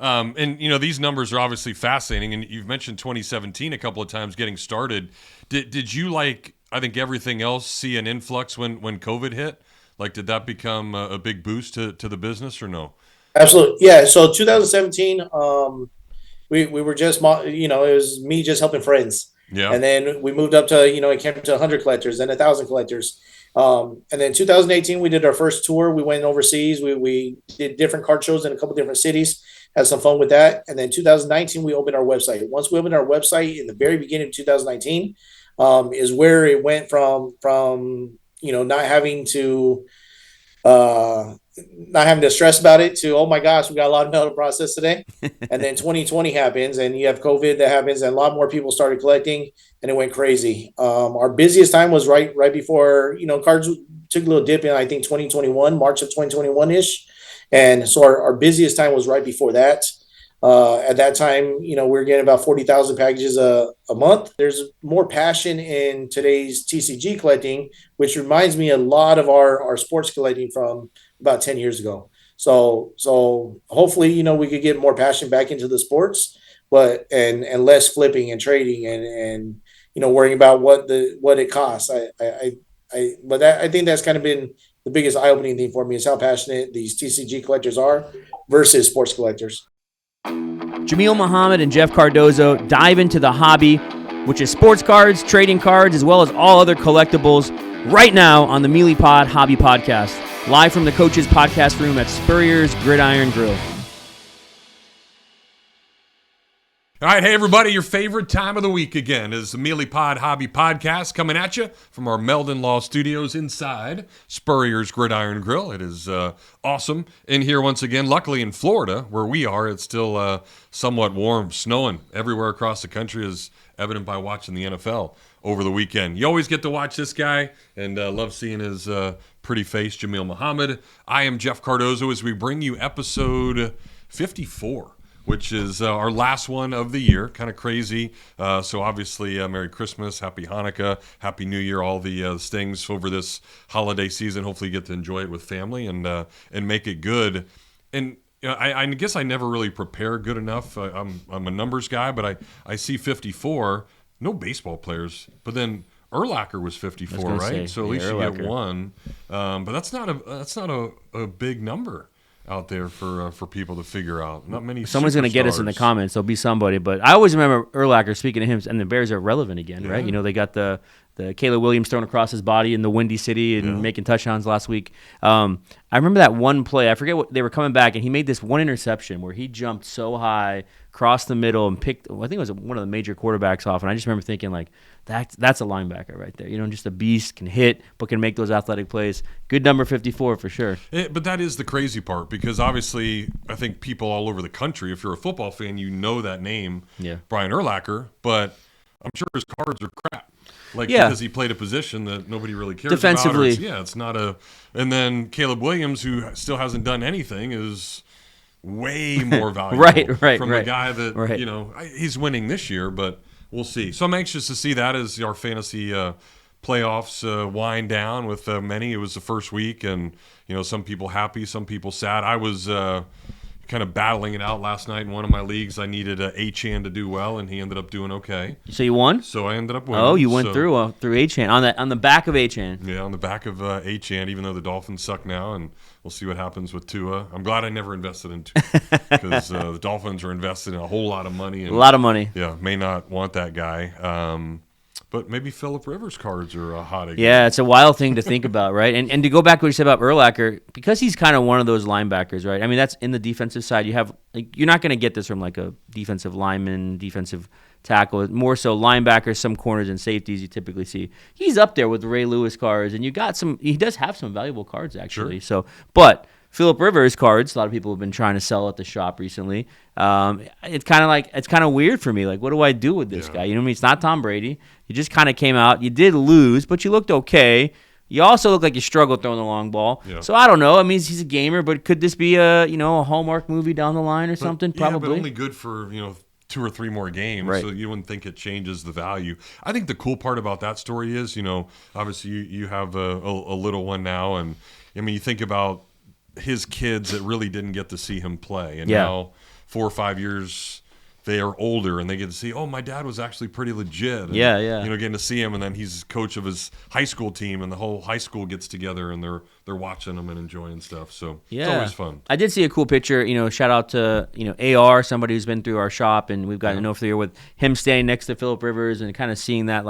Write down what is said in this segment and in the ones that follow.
And, these numbers are obviously fascinating, and you've mentioned 2017 a couple of times getting started. Did you, like, I think everything else, see an influx when COVID hit? Like, did that become a big boost to the business or no? Absolutely. Yeah. So 2017, we were just, it was me just helping friends. Yeah. And then we moved up to, it came to 100 collectors and 1,000 collectors. And then 2018, we did our first tour. We went overseas. We did different card shows in a couple different cities, had some fun with that. And then 2019, we opened our website. Once we opened our website in the very beginning of 2019, is where it went from, not having to, uh, not having to stress about it to, oh my gosh, we got a lot of mail to process today. And then 2020 happens and you have COVID that happens and a lot more people started collecting and it went crazy. Our busiest time was right before, cards took a little dip in, I think 2021, March of 2021 ish. And so our busiest time was right before that. At that time, we were getting about 40,000 packages a month. There's more passion in today's TCG collecting, which reminds me a lot of our sports collecting from about 10 years ago. So hopefully, we could get more passion back into the sports, but and less flipping and trading and worrying about what it costs. I think that's kind of been the biggest eye-opening thing for me is how passionate these TCG collectors are versus sports collectors. Jameel Muhammad and Jeff Cardozo dive into the hobby, which is sports cards, trading cards, as well as all other collectibles, right now on the Meelypod Hobby Podcast, live from the Coach's Podcast Room at Spurrier's Gridiron Grill. All right, hey everybody, your favorite time of the week again is the Meelypod Hobby Podcast coming at you from our Meldon Law Studios inside Spurrier's Gridiron Grill. It is awesome in here once again. Luckily in Florida, where we are, it's still somewhat warm, snowing everywhere across the country, as evident by watching the NFL over the weekend. You always get to watch this guy and love seeing his pretty face, Jameel Muhammad. I am Jeff Cardozo as we bring you episode 54. Which is our last one of the year. Kind of crazy. So obviously, Merry Christmas, Happy Hanukkah, Happy New Year, all the things over this holiday season. Hopefully you get to enjoy it with family and make it good. And I guess I never really prepare good enough. I'm a numbers guy, but I see 54. No baseball players. But then Urlacher was 54, right? So at least you get one. But that's not a big number out there for people to figure out. Not many. Someone's going to get us in the comments. There'll be somebody. But I always remember Urlacher, speaking to him, and the Bears are relevant again, right? They got the Caleb Williams thrown across his body in the Windy City and making touchdowns last week. I remember that one play. I forget what they were coming back, and he made this one interception where he jumped so high, crossed the middle, and picked. I think it was one of the major quarterbacks off. And I just remember thinking, like, that's a linebacker right there. Just a beast, can hit, but can make those athletic plays. Good number 54 for sure. But that is the crazy part because obviously I think people all over the country, if you're a football fan, you know that name, Brian Urlacher, but I'm sure his cards are crap. Because he played a position that nobody really cares defensively. About. It's not a. And then Caleb Williams, who still hasn't done anything, is way more valuable from the guy that he's winning this year, but we'll see. So I'm anxious to see that as our fantasy playoffs wind down with many. It was the first week, and some people happy, some people sad. I was kind of battling it out last night in one of my leagues. I needed A-Chan to do well, and he ended up doing okay. So you won? So I ended up winning. Oh, you went through A-Chan on the back of A-Chan. Yeah, on the back of A-Chan, even though the Dolphins suck now, and we'll see what happens with Tua. I'm glad I never invested in Tua because the Dolphins are invested in a whole lot of money. And, a lot of money. Yeah, may not want that guy. But maybe Phillip Rivers cards are hot again. Yeah, it's a wild thing to think about, right? And to go back to what you said about Urlacher, because he's kind of one of those linebackers, right? I mean, that's in the defensive side. You have you're not going to get this from like a defensive lineman, defensive tackle. More so linebackers, some corners and safeties you typically see. He's up there with Ray Lewis cards, and you got some. He does have some valuable cards actually. Sure. But Phillip Rivers cards, a lot of people have been trying to sell at the shop recently. It's kind of weird for me. Like, what do I do with this guy? You know what I mean? It's not Tom Brady. You just kind of came out. You did lose, but you looked okay. You also look like you struggled throwing the long ball. Yeah. So I don't know. I mean, he's a gamer, but could this be a Hallmark movie down the line or something? Probably. But only good for 2 or 3 more games, right. So you wouldn't think it changes the value. I think the cool part about that story is, obviously you have a little one now, and I mean, you think about his kids that really didn't get to see him play, and now 4 or 5 years they are older and they get to see, oh, my dad was actually pretty legit. And, Yeah, yeah. You know, getting to see him, and then he's coach of his high school team, and the whole high school gets together and they're watching them and enjoying stuff. So it's always fun. I did see a cool picture. You know, shout out to AR, somebody who's been through our shop, and we've gotten to know for the year with him standing next to Phillip Rivers and kind of seeing that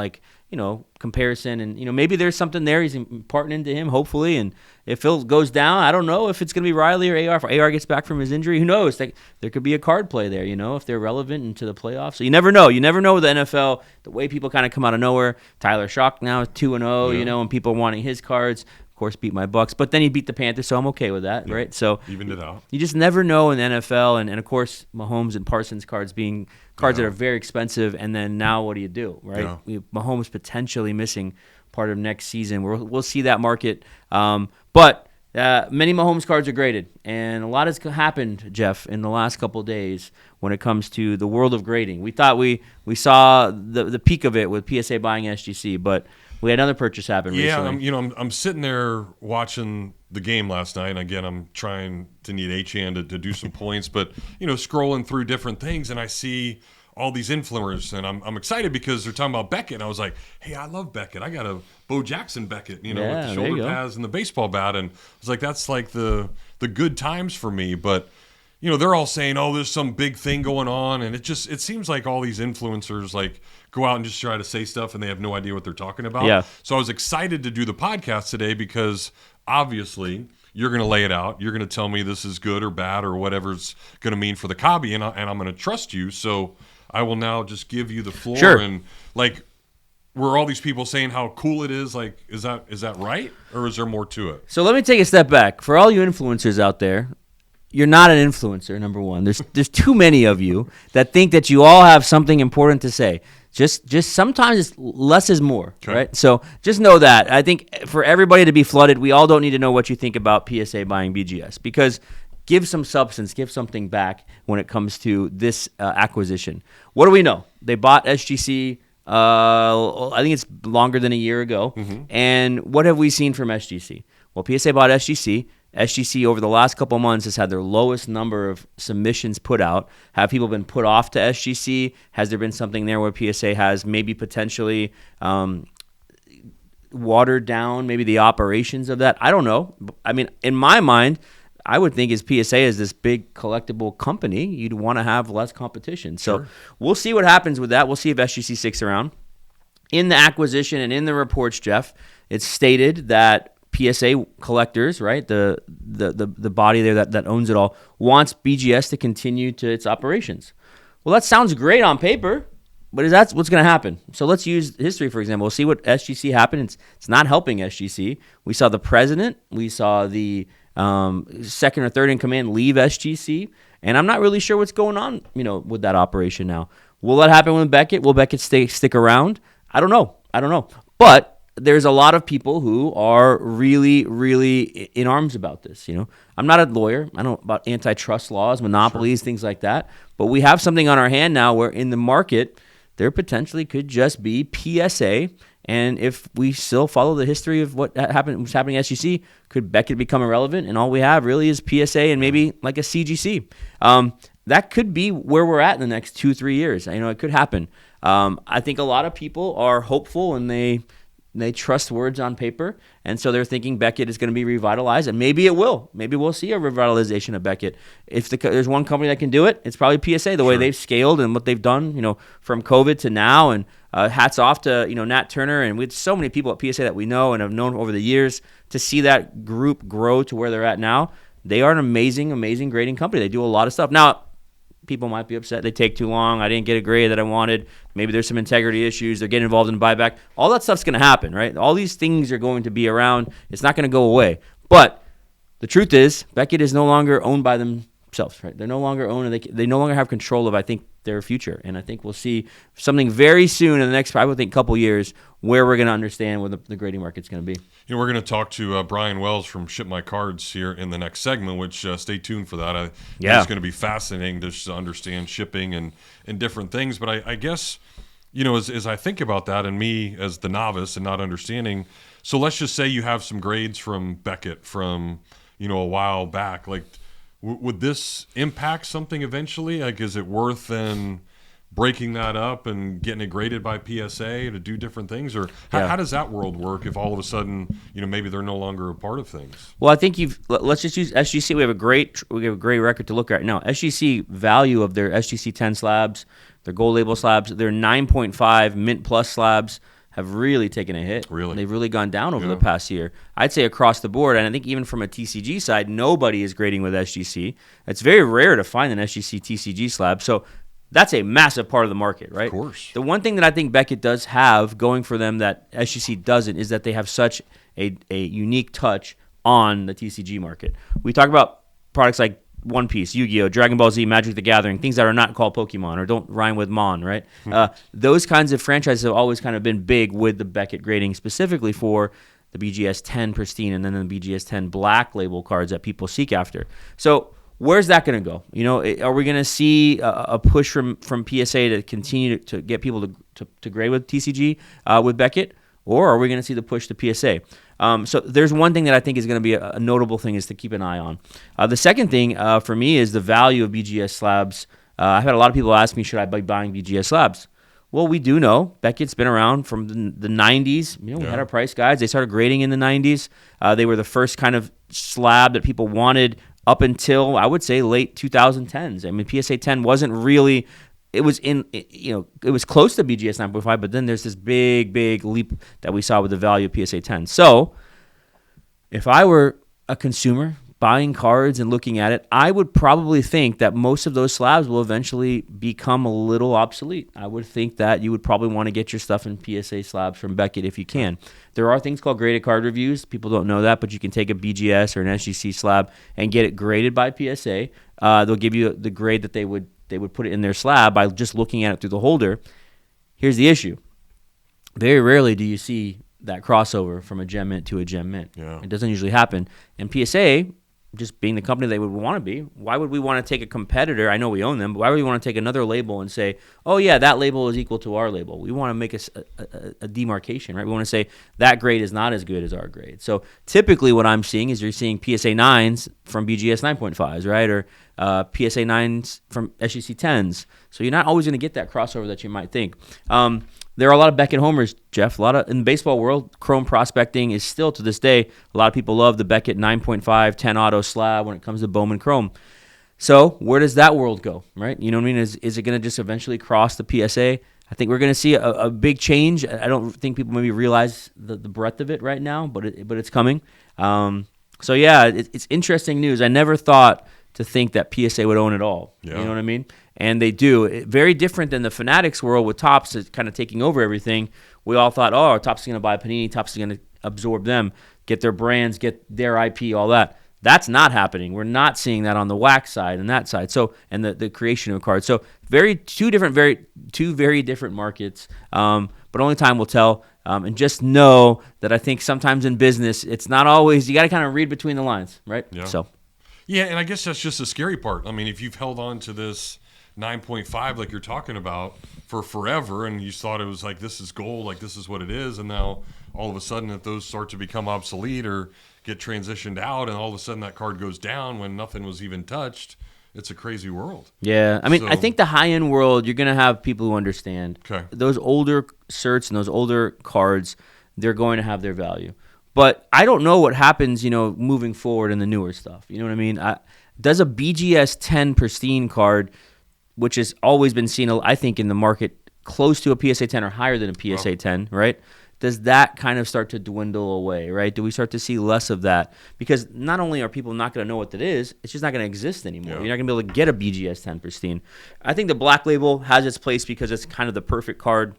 comparison, and maybe there's something there he's imparting into him, hopefully. And if Phil goes down, I don't know if it's going to be Riley or AR. If AR gets back from his injury, who knows? There could be a card play there, if they're relevant into the playoffs. So you never know. You never know with the NFL, the way people kind of come out of nowhere. Tyler Shock now is 2-0, and people wanting his cards. Of course, beat my Bucks, but then he beat the Panthers, so I'm okay with that, right? So evened it out. You just never know in the NFL, and of course, Mahomes and Parsons cards being cards that are very expensive, and then now what do you do, right? Mahomes potentially missing part of next season. We'll see that market, but many Mahomes cards are graded, and a lot has happened, Jeff, in the last couple of days when it comes to the world of grading. We thought we saw the peak of it with PSA buying SGC, but we had another purchase happen recently. Yeah, I'm sitting there watching the game last night, and again, I'm trying to need H-Hand to do some points, but, scrolling through different things, and I see all these influencers, and I'm excited because they're talking about Beckett, and I was like, hey, I love Beckett. I got a Bo Jackson Beckett, with the shoulder pads and the baseball bat, and I was like, that's like the good times for me, but they're all saying, oh, there's some big thing going on, and it seems like all these influencers like go out and just try to say stuff and they have no idea what they're talking about. Yeah. So I was excited to do the podcast today because obviously you're going to lay it out. You're going to tell me this is good or bad or whatever it's going to mean for the hobby, and I'm going to trust you. So I will now just give you the floor. Sure. And were all these people saying how cool it is? Like, is that right, or is there more to it? So let me take a step back. For all you influencers out there, you're not an influencer, number one. There's too many of you that think that you all have something important to say. Just sometimes less is more, right? So just know that. I think for everybody to be flooded, we all don't need to know what you think about PSA buying BGS, because give some substance, give something back when it comes to this acquisition. What do we know? They bought SGC, I think it's longer than a year ago. Mm-hmm. And what have we seen from SGC? Well, PSA bought SGC. SGC over the last couple months has had their lowest number of submissions put out. Have people been put off to SGC? Has there been something there where PSA has maybe potentially watered down maybe the operations of that? I don't know. I mean, in my mind, I would think as PSA is this big collectible company, you'd want to have less competition. So We'll see what happens with that. We'll see if SGC sticks around. In the acquisition and in the reports, Jeff, it's stated that PSA collectors, right, the body there that owns it all, wants BGS to continue to its operations. Well, that sounds great on paper, but is that what's going to happen? So let's use history, for example. We'll see what SGC happened. It's not helping SGC. We saw the president. We saw the second or third in command leave SGC, and I'm not really sure what's going on, with that operation now. Will that happen with Beckett? Will Beckett stick around? I don't know. But there's a lot of people who are really, really in arms about this. I'm not a lawyer. I don't know about antitrust laws, monopolies, things like that. But we have something on our hand now where in the market, there potentially could just be PSA. And if we still follow the history of what's happening at SGC, could Beckett become irrelevant? And all we have really is PSA and maybe like a CGC. That could be where we're at in the next 2-3 years. It could happen. I think a lot of people are hopeful and they trust words on paper, and so they're thinking Beckett is going to be revitalized, and maybe it will. Maybe we'll see a revitalization of Beckett. If there's one company that can do it, it's probably PSA, the way they've scaled and what they've done, from COVID to now, and hats off to, Nat Turner, and we had so many people at PSA that we know and have known over the years to see that group grow to where they're at now. They are an amazing, amazing grading company. They do a lot of stuff. Now, people might be upset they take too long. I didn't get a grade that I wanted. Maybe there's some integrity issues. They're getting involved in buyback. All that stuff's going to happen, right? All these things are going to be around. It's not going to go away. But the truth is, Beckett is no longer owned by themselves, right? They're no longer owned, and they no longer have control of, I think, their future. And I think we'll see something very soon in the next, I would think, couple years where we're going to understand what the grading market's going to be. We're going to talk to Bryan Wells from Ship My Cards here in the next segment, which stay tuned for that. It's going to be fascinating to understand shipping and different things. But I guess, as I think about that, and me as the novice and not understanding, so let's just say you have some grades from Beckett from, a while back. Like, Would this impact something eventually? Like, is it worth then breaking that up and getting it graded by PSA to do different things, or how does that world work if all of a sudden maybe they're no longer a part of things? Well, I think let's just use SGC. We have a great record to look at now. SGC value of their SGC 10 slabs, their gold label slabs, their 9.5 Mint Plus slabs have really taken a hit. Really, they've really gone down over the past year. I'd say across the board, and I think even from a TCG side, nobody is grading with SGC. It's very rare to find an SGC TCG slab. So that's a massive part of the market, right? Of course. The one thing that I think Beckett does have going for them that SGC doesn't is that they have such a unique touch on the TCG market. We talk about products like One Piece, Yu-Gi-Oh!, Dragon Ball Z, Magic the Gathering, things that are not called Pokemon or don't rhyme with Mon, right? Those kinds of franchises have always kind of been big with the Beckett grading, specifically for the BGS 10 Pristine and then the BGS 10 Black label cards that people seek after. So where's that going to go? Are we going to see a push from PSA to continue to get people to grade with TCG with Beckett, or are we going to see the push to PSA? So there's one thing that I think is going to be a notable thing is to keep an eye on. The second thing for me is the value of BGS slabs. I've had a lot of people ask me, should I be buying BGS slabs? Well, we do know Beckett's been around from the 90s. We had our price guides. They started grading in the 90s. They were the first kind of slab that people wanted up until, I would say, late 2010s. I mean, PSA 10 wasn't really, it was close to BGS 9.5, but then there's this big leap that we saw with the value of PSA 10. So if I were a consumer buying cards and looking at it, I would probably think that most of those slabs will eventually become a little obsolete. I would think that you would probably want to get your stuff in PSA slabs from Beckett if you can. There are things called graded card reviews. People don't know that, but you can take a BGS or an SGC slab and get it graded by PSA. They'll give you the grade that they would put it in their slab by just looking at it through the holder. Here's the issue. Very rarely do you see that crossover from a gem mint to a gem mint. Yeah. It doesn't usually happen. And PSA, just being the company they would want to be, why would we want to take a competitor? I know we own them, but why would we want to take another label and say, oh, yeah, that label is equal to our label? We want to make a demarcation, right? We want to say that grade is not as good as our grade. So typically what I'm seeing is you're seeing PSA 9s from BGS 9.5s, right? Or PSA 9s from SGC 10s. So you're not always going to get that crossover that you might think. There are a lot of Beckett homers, Jeff. In the baseball world, chrome prospecting is still, to this day, a lot of people love the Beckett 9.5 10 auto slab when it comes to Bowman chrome. So where does that world go, right? You know what I mean? Is it going to just eventually cross the PSA? I think we're going to see a big change. I don't think people maybe realize the breadth of it right now, but it's coming. So yeah, it's interesting news. I never thought to think that PSA would own it all. Yeah. You know what I mean? And they do. Very different than the Fanatics world with Topps kind of taking over everything. We all thought, oh, Topps is going to buy Panini, Topps is going to absorb them, get their brands, get their IP, all that. That's not happening. We're not seeing that on the wax side and that side. So, and the creation of cards. So, two very different markets. But only time will tell. And just know that I think sometimes in business, it's not always, you got to kind of read between the lines, right? Yeah. So. Yeah, and I guess that's just the scary part. I mean, if you've held on to this 9.5 like you're talking about for forever and you thought it was like this is gold, like this is what it is, and now all of a sudden if those start to become obsolete or get transitioned out and all of a sudden that card goes down when nothing was even touched, it's a crazy world. Yeah, I mean, I think the high-end world, you're going to have people who understand. Okay. Those older certs and those older cards, they're going to have their value. But I don't know what happens, moving forward in the newer stuff. You know what I mean? Does a BGS 10 Pristine card, which has always been seen, I think, in the market close to a PSA 10 or higher than a PSA 10, right? Does that kind of start to dwindle away, right? Do we start to see less of that? Because not only are people not going to know what that is, it's just not going to exist anymore. Yeah. You're not going to be able to get a BGS 10 Pristine. I think the Black Label has its place because it's kind of the perfect card.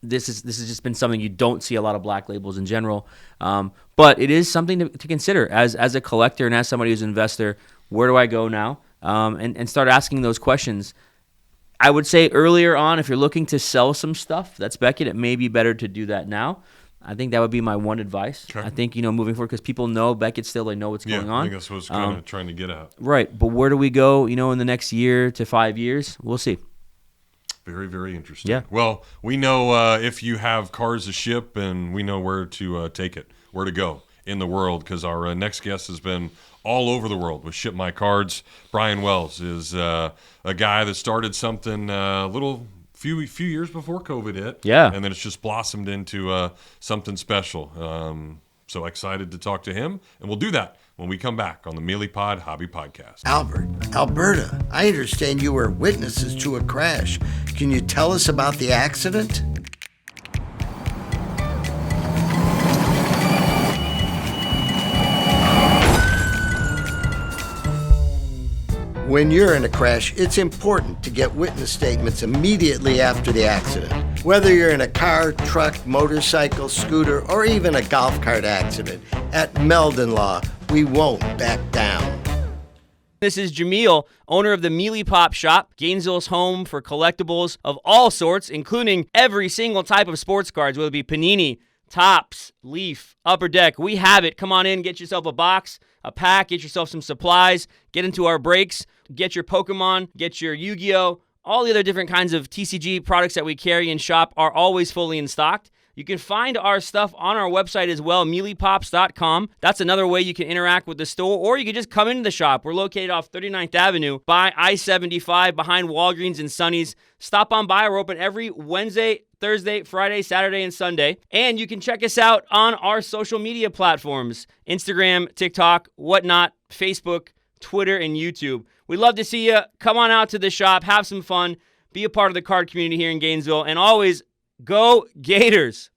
This has just been something you don't see a lot of Black Labels in general. But it is something to consider as a collector and as somebody who's an investor. Where do I go now? And start asking those questions. I would say earlier on, if you're looking to sell some stuff that's Beckett, it may be better to do that now. I think that would be my one advice. Okay. I think, moving forward, because people know Beckett still, they know what's going on. I think that's what I was kind of trying to get at. Right. But where do we go, in the next year to 5 years? We'll see. Very, very interesting. Yeah. Well, we know if you have cars to ship and we know where to take it, where to go. in the world, because our next guest has been all over the world with Ship My Cards. Bryan Wells is a guy that started something few years before COVID hit. Yeah. And then it's just blossomed into something special. So excited to talk to him, and we'll do that when we come back on the Meelypod Hobby Podcast. Albert, Alberta, I understand you were witnesses to a crash. Can you tell us about the accident? When you're in a crash, it's important to get witness statements immediately after the accident. Whether you're in a car, truck, motorcycle, scooter, or even a golf cart accident, at Meldon Law, we won't back down. This is Jameel, owner of the Meelypop shop, Gainesville's home for collectibles of all sorts, including every single type of sports cards, whether it be Panini, Topps, Leaf, Upper Deck. We have it. Come on in, get yourself a box, a pack, get yourself some supplies, get into our breaks, get your Pokemon, get your Yu-Gi-Oh! All the other different kinds of TCG products that we carry and shop are always fully in stock. You can find our stuff on our website as well, Meelypops.com. That's another way you can interact with the store, or you can just come into the shop. We're located off 39th Avenue by I-75 behind Walgreens and Sonny's. Stop on by. We're open every Wednesday, Thursday, Friday, Saturday, and Sunday. And you can check us out on our social media platforms, Instagram, TikTok, whatnot, Facebook, Twitter, and YouTube. We'd love to see you. Come on out to the shop, have some fun, be a part of the card community here in Gainesville, and always go Gators.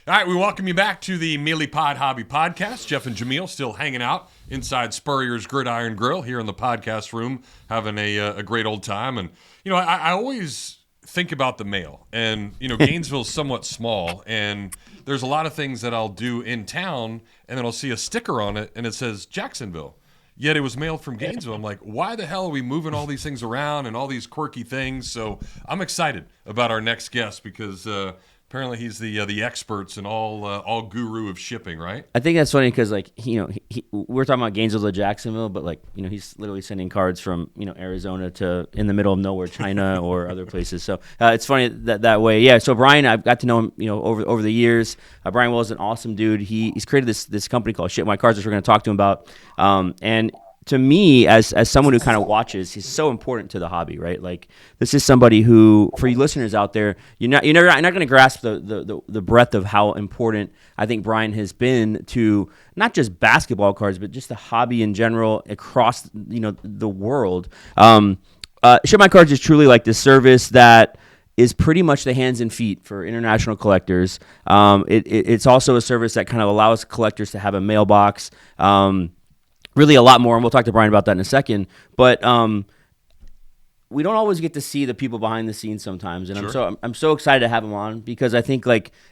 All right, we welcome you back to the Meelypod Hobby Podcast. Jeff and Jameel still hanging out inside Spurrier's Gridiron Grill here in the podcast room, having a great old time. And, I always think about the mail. And, Gainesville's somewhat small, and there's a lot of things that I'll do in town, and then I'll see a sticker on it, and it says Jacksonville. Yet it was mailed from Gainesville. I'm like, why the hell are we moving all these things around and all these quirky things? So I'm excited about our next guest because apparently he's the experts and all guru of shipping, right? I think that's funny because we're talking about Gainesville to Jacksonville, but he's literally sending cards from Arizona to in the middle of nowhere, China or other places. So it's funny that way. Yeah. So Bryan, I've got to know him over the years. Bryan Wells is an awesome dude. He's created this company called Ship My Cards, which we're going to talk to him about. And to me, as someone who kind of watches, he's so important to the hobby, right? Like, this is somebody who, for you listeners out there, you're not going to grasp the breadth of how important I think Bryan has been to not just basketball cards, but just the hobby in general across the world. Ship My Cards is truly like this service that is pretty much the hands and feet for international collectors. It's also a service that kind of allows collectors to have a mailbox. Really a lot more, and we'll talk to Bryan about that in a second. But we don't always get to see the people behind the scenes sometimes, and Sure. I'm so excited to have him on because I think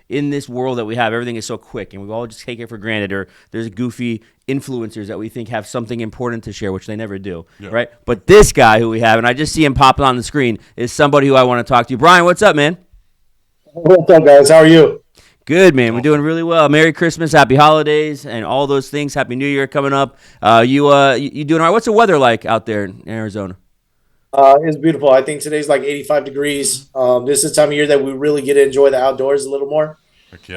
in this world that we have, everything is so quick, and we all just take it for granted. Or there's goofy influencers that we think have something important to share, which they never do, right? But this guy who we have, and I just see him popping on the screen, is somebody who I want to talk to. Bryan, what's up, man? What's up, guys? How are you? Good, man. We're doing really well. Merry Christmas, Happy Holidays, and all those things. Happy New Year coming up. You doing all right? What's the weather like out there in Arizona? It's beautiful. I think today's like 85 degrees. This is the time of year that we really get to enjoy the outdoors a little more. Okay.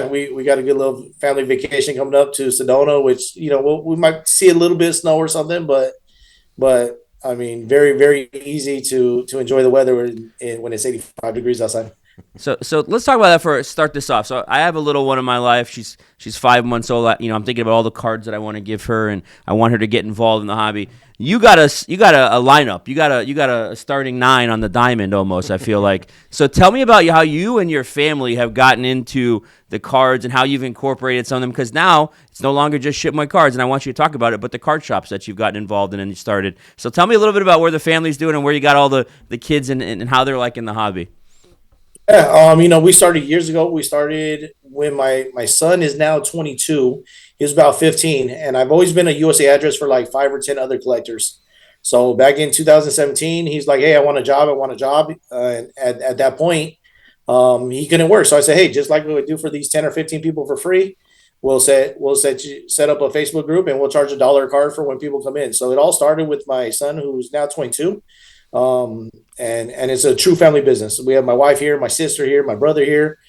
We got a good little family vacation coming up to Sedona, which we might see a little bit of snow or something, but I mean, very, very easy to enjoy the weather when it's 85 degrees outside. So let's talk about that start this off. So I have a little one in my life. She's 5 months old. I'm thinking about all the cards that I want to give her, and I want her to get involved in the hobby. You got a lineup. You got a starting 9 on the diamond almost, I feel like. So tell me about how you and your family have gotten into the cards and how you've incorporated some of them, because now it's no longer just Ship My Cards, and I want you to talk about it, but the card shops that you've gotten involved in and you started. So tell me a little bit about where the family's doing and where you got all the kids and how they're like in the hobby. Yeah, we started years ago. We started when my son is now 22. He was about 15, and I've always been a USA address for like 5 or 10 other collectors. So back in 2017, he's like, "Hey, I want a job. And at that point, he couldn't work. So I said, "Hey, just like we would do for these 10 or 15 people for free, we'll set up a Facebook group and we'll charge $1 a card for when people come in." So it all started with my son, who's now 22. And it's a true family business. We have my wife here, my sister here, my brother here.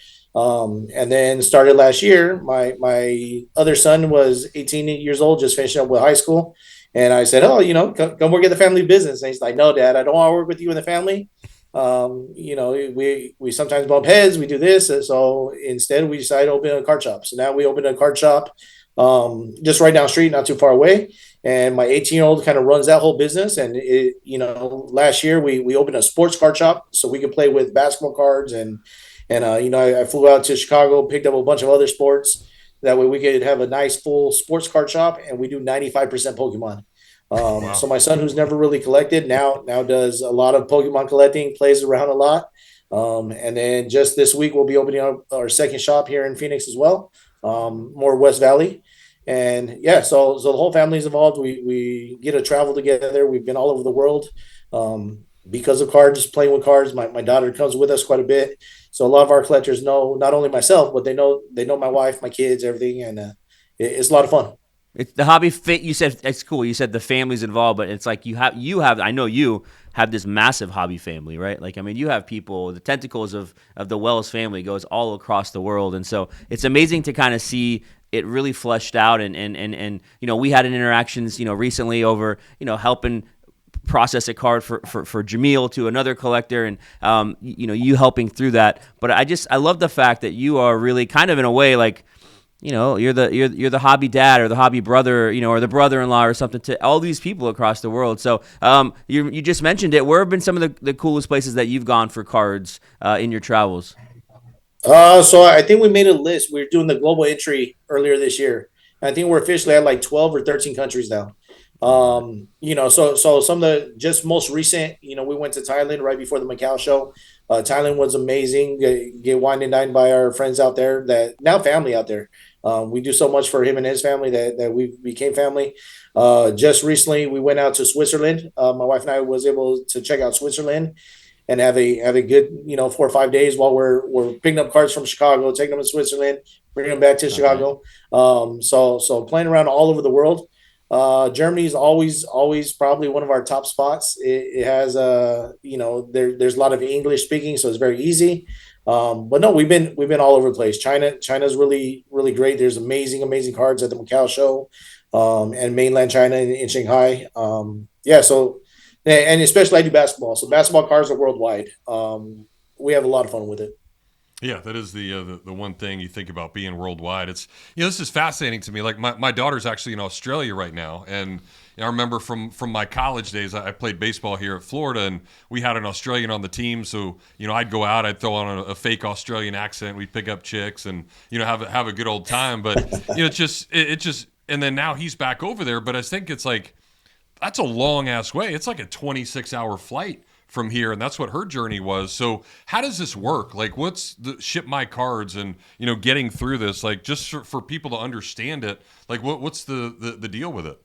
And then started last year. My other son was 18 years old, just finishing up with high school. And I said, "Oh, come work at the family business." And he's like, "No, Dad, I don't want to work with you in the family. We sometimes bump heads. We do this." And so instead, we decided to open a card shop. So now we opened a card shop just right down the street, not too far away. And my 18-year-old kind of runs that whole business. And last year we opened a sports card shop so we could play with basketball cards I flew out to Chicago, picked up a bunch of other sports. That way we could have a nice full sports card shop, and we do 95% Pokemon. Wow. So my son, who's never really collected, now does a lot of Pokemon collecting, plays around a lot. And then just this week we'll be opening up our second shop here in Phoenix as well, more West Valley. And yeah, so the whole family's involved. We get to travel together. We've been all over the world. Because of cards, playing with cards. My daughter comes with us quite a bit. So a lot of our collectors know not only myself, but they know my wife, my kids, everything. And it's a lot of fun. It's the hobby fit. You said it's cool. You said the family's involved, but it's like you have. I know you have this massive hobby family, right? Like, I mean, you have people. The tentacles of the Wells family goes all across the world, and so it's amazing to kind of see it really fleshed out. And we had an interactions recently over helping process a card for Jameel to another collector, and you helping through that. But I love the fact that you are really kind of in a way like, you're the hobby dad or the hobby brother, or the brother-in-law or something to all these people across the world. So you just mentioned it. Where have been some of the coolest places that you've gone for cards in your travels? So I think we made a list. We were doing the global entry earlier this year. I think we're officially at like 12 or 13 countries now. So some of the just most recent, we went to Thailand right before the Macau show. Thailand was amazing. Get wined and dined by our friends out there, that now family out there. We do so much for him and his family that we became family. Just recently we went out to Switzerland. My wife and I was able to check out Switzerland and have a good 4 or 5 days while we're picking up cards from Chicago, taking them to Switzerland, bringing them back to Chicago. So playing around all over the world. Germany is always probably one of our top spots. It has there's a lot of English speaking, so it's very easy. But no, we've been all over the place. China's really really great. There's amazing cards at the Macau show, and mainland China in Shanghai. So and especially I do basketball. So basketball cards are worldwide. We have a lot of fun with it. Yeah, that is the one thing you think about being worldwide. It's this is fascinating to me. Like my daughter's actually in Australia right now, and I remember from my college days, I played baseball here at Florida, and we had an Australian on the team. So I'd go out, I'd throw on a fake Australian accent, we'd pick up chicks, and have a good old time. But it just and then now he's back over there. But I think it's like that's a long ass way. It's like a 26-hour flight from here, and that's what her journey was. So how does this work? Like, what's the ship my cards and getting through this, like, just for people to understand it, like what's the deal with it?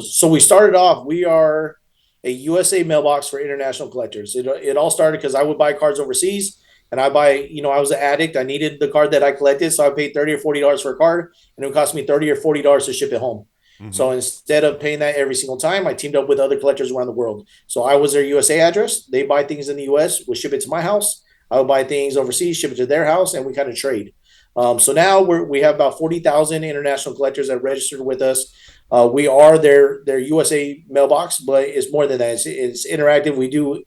So we started off, we are a USA mailbox for international collectors. It all started because I would buy cards overseas, and I was an addict. I needed the card that I collected, so I paid $30 or $40 for a card, and it would cost me $30 or $40 to ship it home. Mm-hmm. So instead of paying that every single time, I teamed up with other collectors around the world. So I was their USA address. They buy things in the US, we'll ship it to my house. I would buy things overseas, ship it to their house, and we kind of trade. So now we have about 40,000 international collectors that registered with us. We are their USA mailbox, but it's more than that. It's interactive.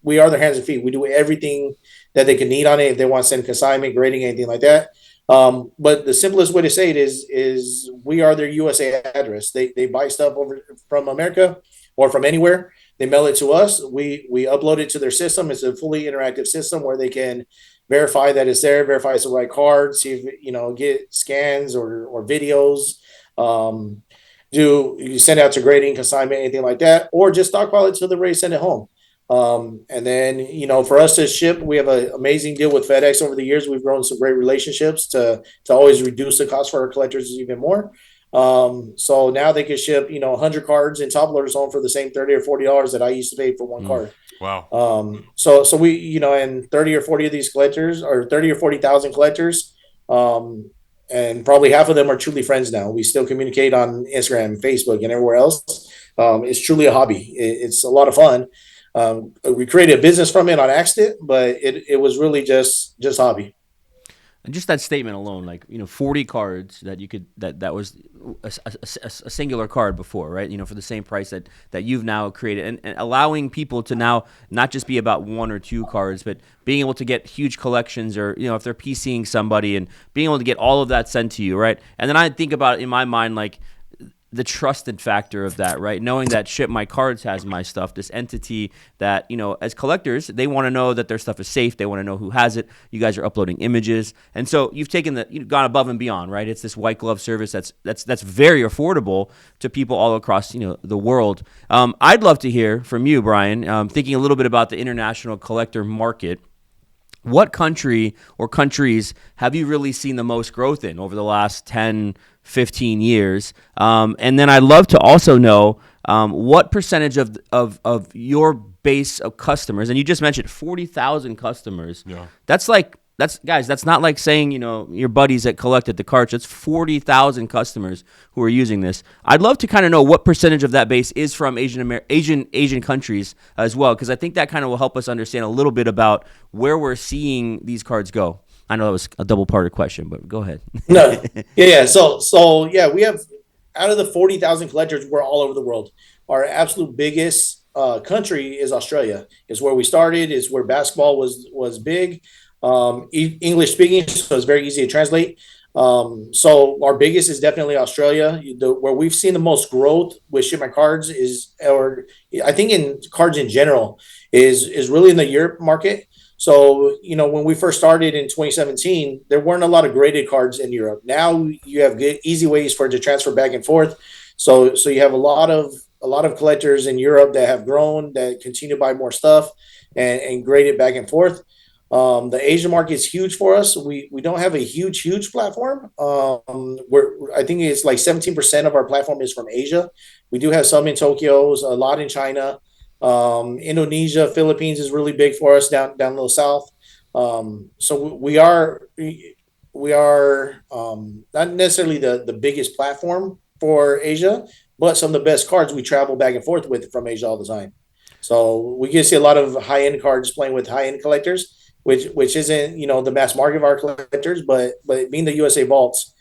We are their hands and feet. We do everything that they can need on it. If they want to send consignment, grading, anything like that. But the simplest way to say it is we are their USA address. They buy stuff over from America or from anywhere. They mail it to us. We upload it to their system. It's a fully interactive system where they can verify that it's there, verify it's the right card, see if get scans or videos. You send out to grading, consignment, anything like that, or just stockpile it till they're ready to send it home. And then, for us to ship, we have an amazing deal with FedEx over the years. We've grown some great relationships to always reduce the cost for our collectors even more. So now they can ship, 100 cards in top loaders home for the same $30 or $40 that I used to pay for one card. Wow. So we, and 30 or 40 of these collectors, or 30 or 40,000 collectors, and probably half of them are truly friends now. We still communicate on Instagram, Facebook, and everywhere else. It's truly a hobby. It's a lot of fun. We created a business from it on accident, but it was really just hobby. And just that statement alone, like 40 cards that you could that was a singular card before, right? For the same price that you've now created, and allowing people to now not just be about one or two cards, but being able to get huge collections, or if they're PCing somebody and being able to get all of that sent to you, right? And then I think about it in my mind, like the trusted factor of that, right? Knowing that Ship My Cards has my stuff, this entity that, as collectors, they want to know that their stuff is safe. They want to know who has it. You guys are uploading images. And so you've gone above and beyond, right? It's this white glove service that's very affordable to people all across, the world. I'd love to hear from you, Bryan, thinking a little bit about the international collector market. What country or countries have you really seen the most growth in over the last 10, 15 years? And then I'd love to also know what percentage of your base of customers, and you just mentioned 40,000 customers. Yeah. That's not like saying, your buddies that collected the carts. It's 40,000 customers who are using this. I'd love to kind of know what percentage of that base is from Asian countries as well, because I think that kind of will help us understand a little bit about where we're seeing these cards go. I know that was a double-parted question, but go ahead. No, yeah. So yeah, we have, out of the 40,000 collectors, we're all over the world. Our absolute biggest country is Australia. It's where we started. It's where basketball was big. English speaking, so it's very easy to translate. So our biggest is definitely Australia. Where we've seen the most growth with Ship My Cards or I think in cards in general, is really in the Europe market. So, when we first started in 2017, there weren't a lot of graded cards in Europe. Now you have good, easy ways for it to transfer back and forth. So you have a lot of collectors in Europe that have grown, that continue to buy more stuff and grade it back and forth. The Asian market is huge for us. We don't have a huge platform. I think it's like 17% of our platform is from Asia. We do have some in Tokyo, a lot in China. Indonesia, Philippines is really big for us down a little south. So we are not necessarily the biggest platform for Asia, but some of the best cards we travel back and forth with from Asia all the time. So we can see a lot of high-end cards playing with high-end collectors, which isn't, the mass market of our collectors, but being the USA vaults,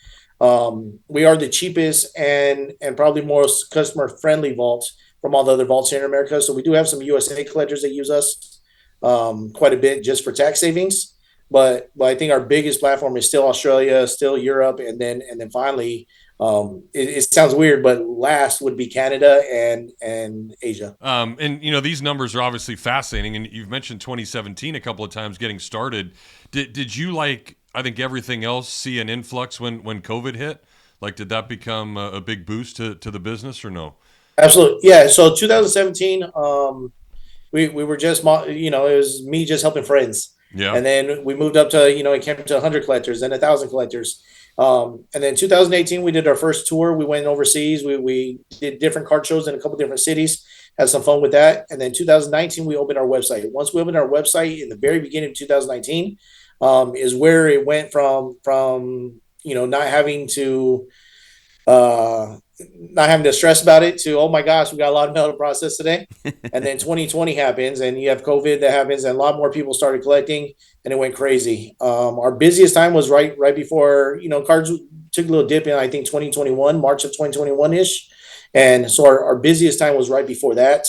we are the cheapest and probably most customer-friendly vaults from all the other vaults here in America. So we do have some USA collectors that use us quite a bit just for tax savings. But I think our biggest platform is still Australia, still Europe, and then finally, it sounds weird, but last would be Canada and Asia. And these numbers are obviously fascinating, and you've mentioned 2017 a couple of times getting started. Did you, like I think everything else, see an influx when COVID hit? Like, did that become a big boost to the business or no? Absolutely, yeah. So 2017, we were just it was me just helping friends. Yeah. And then we moved up to, it came to 100 collectors, then 1,000 collectors. And then 2018, we did our first tour. We went overseas. We did different card shows in a couple different cities, had some fun with that. And then 2019, we opened our website. Once we opened our website in the very beginning of 2019, is where it went from not having to stress about it to, oh my gosh, we got a lot of mail to process today. And then 2020 happens and you have COVID that happens and a lot more people started collecting and it went crazy. Our busiest time was right before, cards took a little dip in, I think 2021, March of 2021 ish. And so our busiest time was right before that.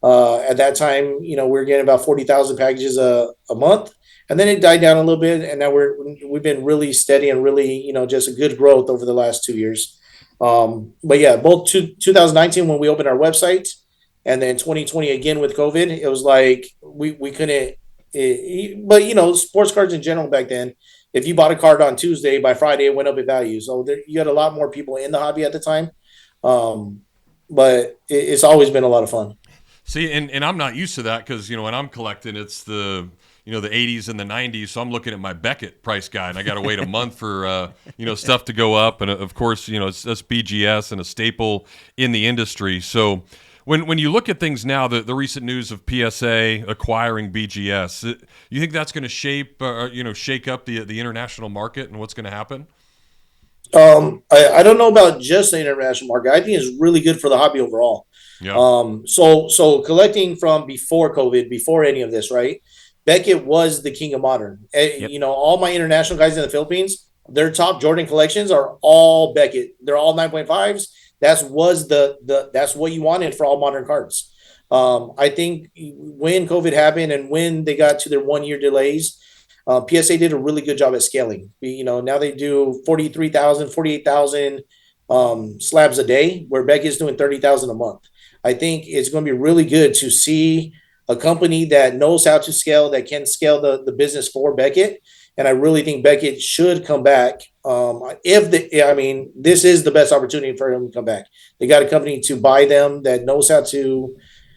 At that time, we were getting about 40,000 packages a month. And then it died down a little bit. And now we've been really steady and really, just a good growth over the last 2 years. But yeah, both 2019 when we opened our website and then 2020 again with COVID, it was like we couldn't. But sports cards in general back then, if you bought a card on Tuesday, by Friday it went up in value. So you had a lot more people in the hobby at the time. But it's always been a lot of fun. See, and I'm not used to that because when I'm collecting, it's the the 80s and the 90s. So I'm looking at my Beckett price guide, and I got to wait a month for stuff to go up. And of course, it's BGS and a staple in the industry. So when you look at things now, the recent news of PSA acquiring BGS, you think that's going to shake up the international market and what's going to happen? I don't know about just the international market. I think it's really good for the hobby overall. Yeah. So collecting from before COVID, before any of this, right? Beckett was the king of modern. Yep. You know, all my international guys in the Philippines, their top Jordan collections are all Beckett. They're all 9.5s. That's what you wanted for all modern cards. I think when COVID happened and when they got to their 1 year delays, PSA did a really good job at scaling. You know, now they do 43,000, 48,000 slabs a day, where Beckett's doing 30,000 a month. I think it's going to be really good to see a company that knows how to scale, that can scale the business for Beckett. And I really think Beckett should come back. This is the best opportunity for him to come back. They got a company to buy them that knows how to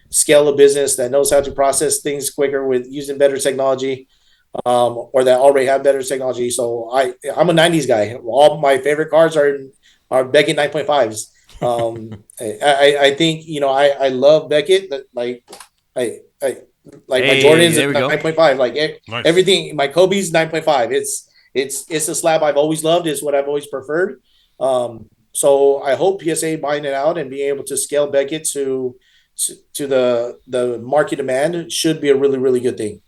scale a business, that knows how to process things quicker with using better technology, or that already have better technology. So I'm a 90s guy. All my favorite cards are Beckett 9.5s. I think, you know, I love Beckett. My Jordan's there we go. 9.5. Nice. Everything. My Kobe's 9.5. It's a slab I've always loved. It's what I've always preferred. So I hope PSA buying it out and being able to scale Beckett to the market demand should be a really, really good thing.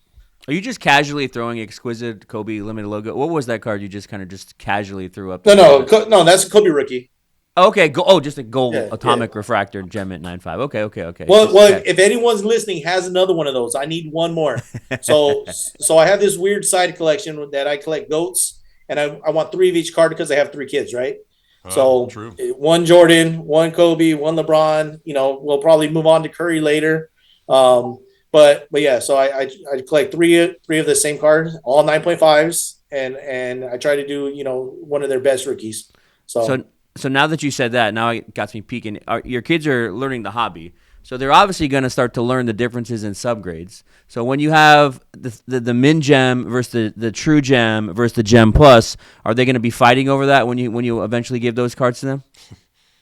Are you just casually throwing exquisite Kobe limited logo? What was that card you just kind of just casually threw up? No, that's a Kobe rookie. Okay, just a gold atomic refractor gem at 9.5. Okay. Well, if anyone's listening has another one of those, I need one more. So I have this weird side collection that I collect goats, and I want 3 of each card because I have 3 kids, right? So true. 1 Jordan, 1 Kobe, 1 LeBron. You know, we'll probably move on to Curry later. But yeah, so I collect three of the same cards, all 9.5s, and I try to do, you know, one of their best rookies. So now that you said that, now it got me peeking. Your kids are learning the hobby, so they're obviously going to start to learn the differences in subgrades. So when you have the min gem versus the true gem versus the gem plus, are they going to be fighting over that when you eventually give those cards to them?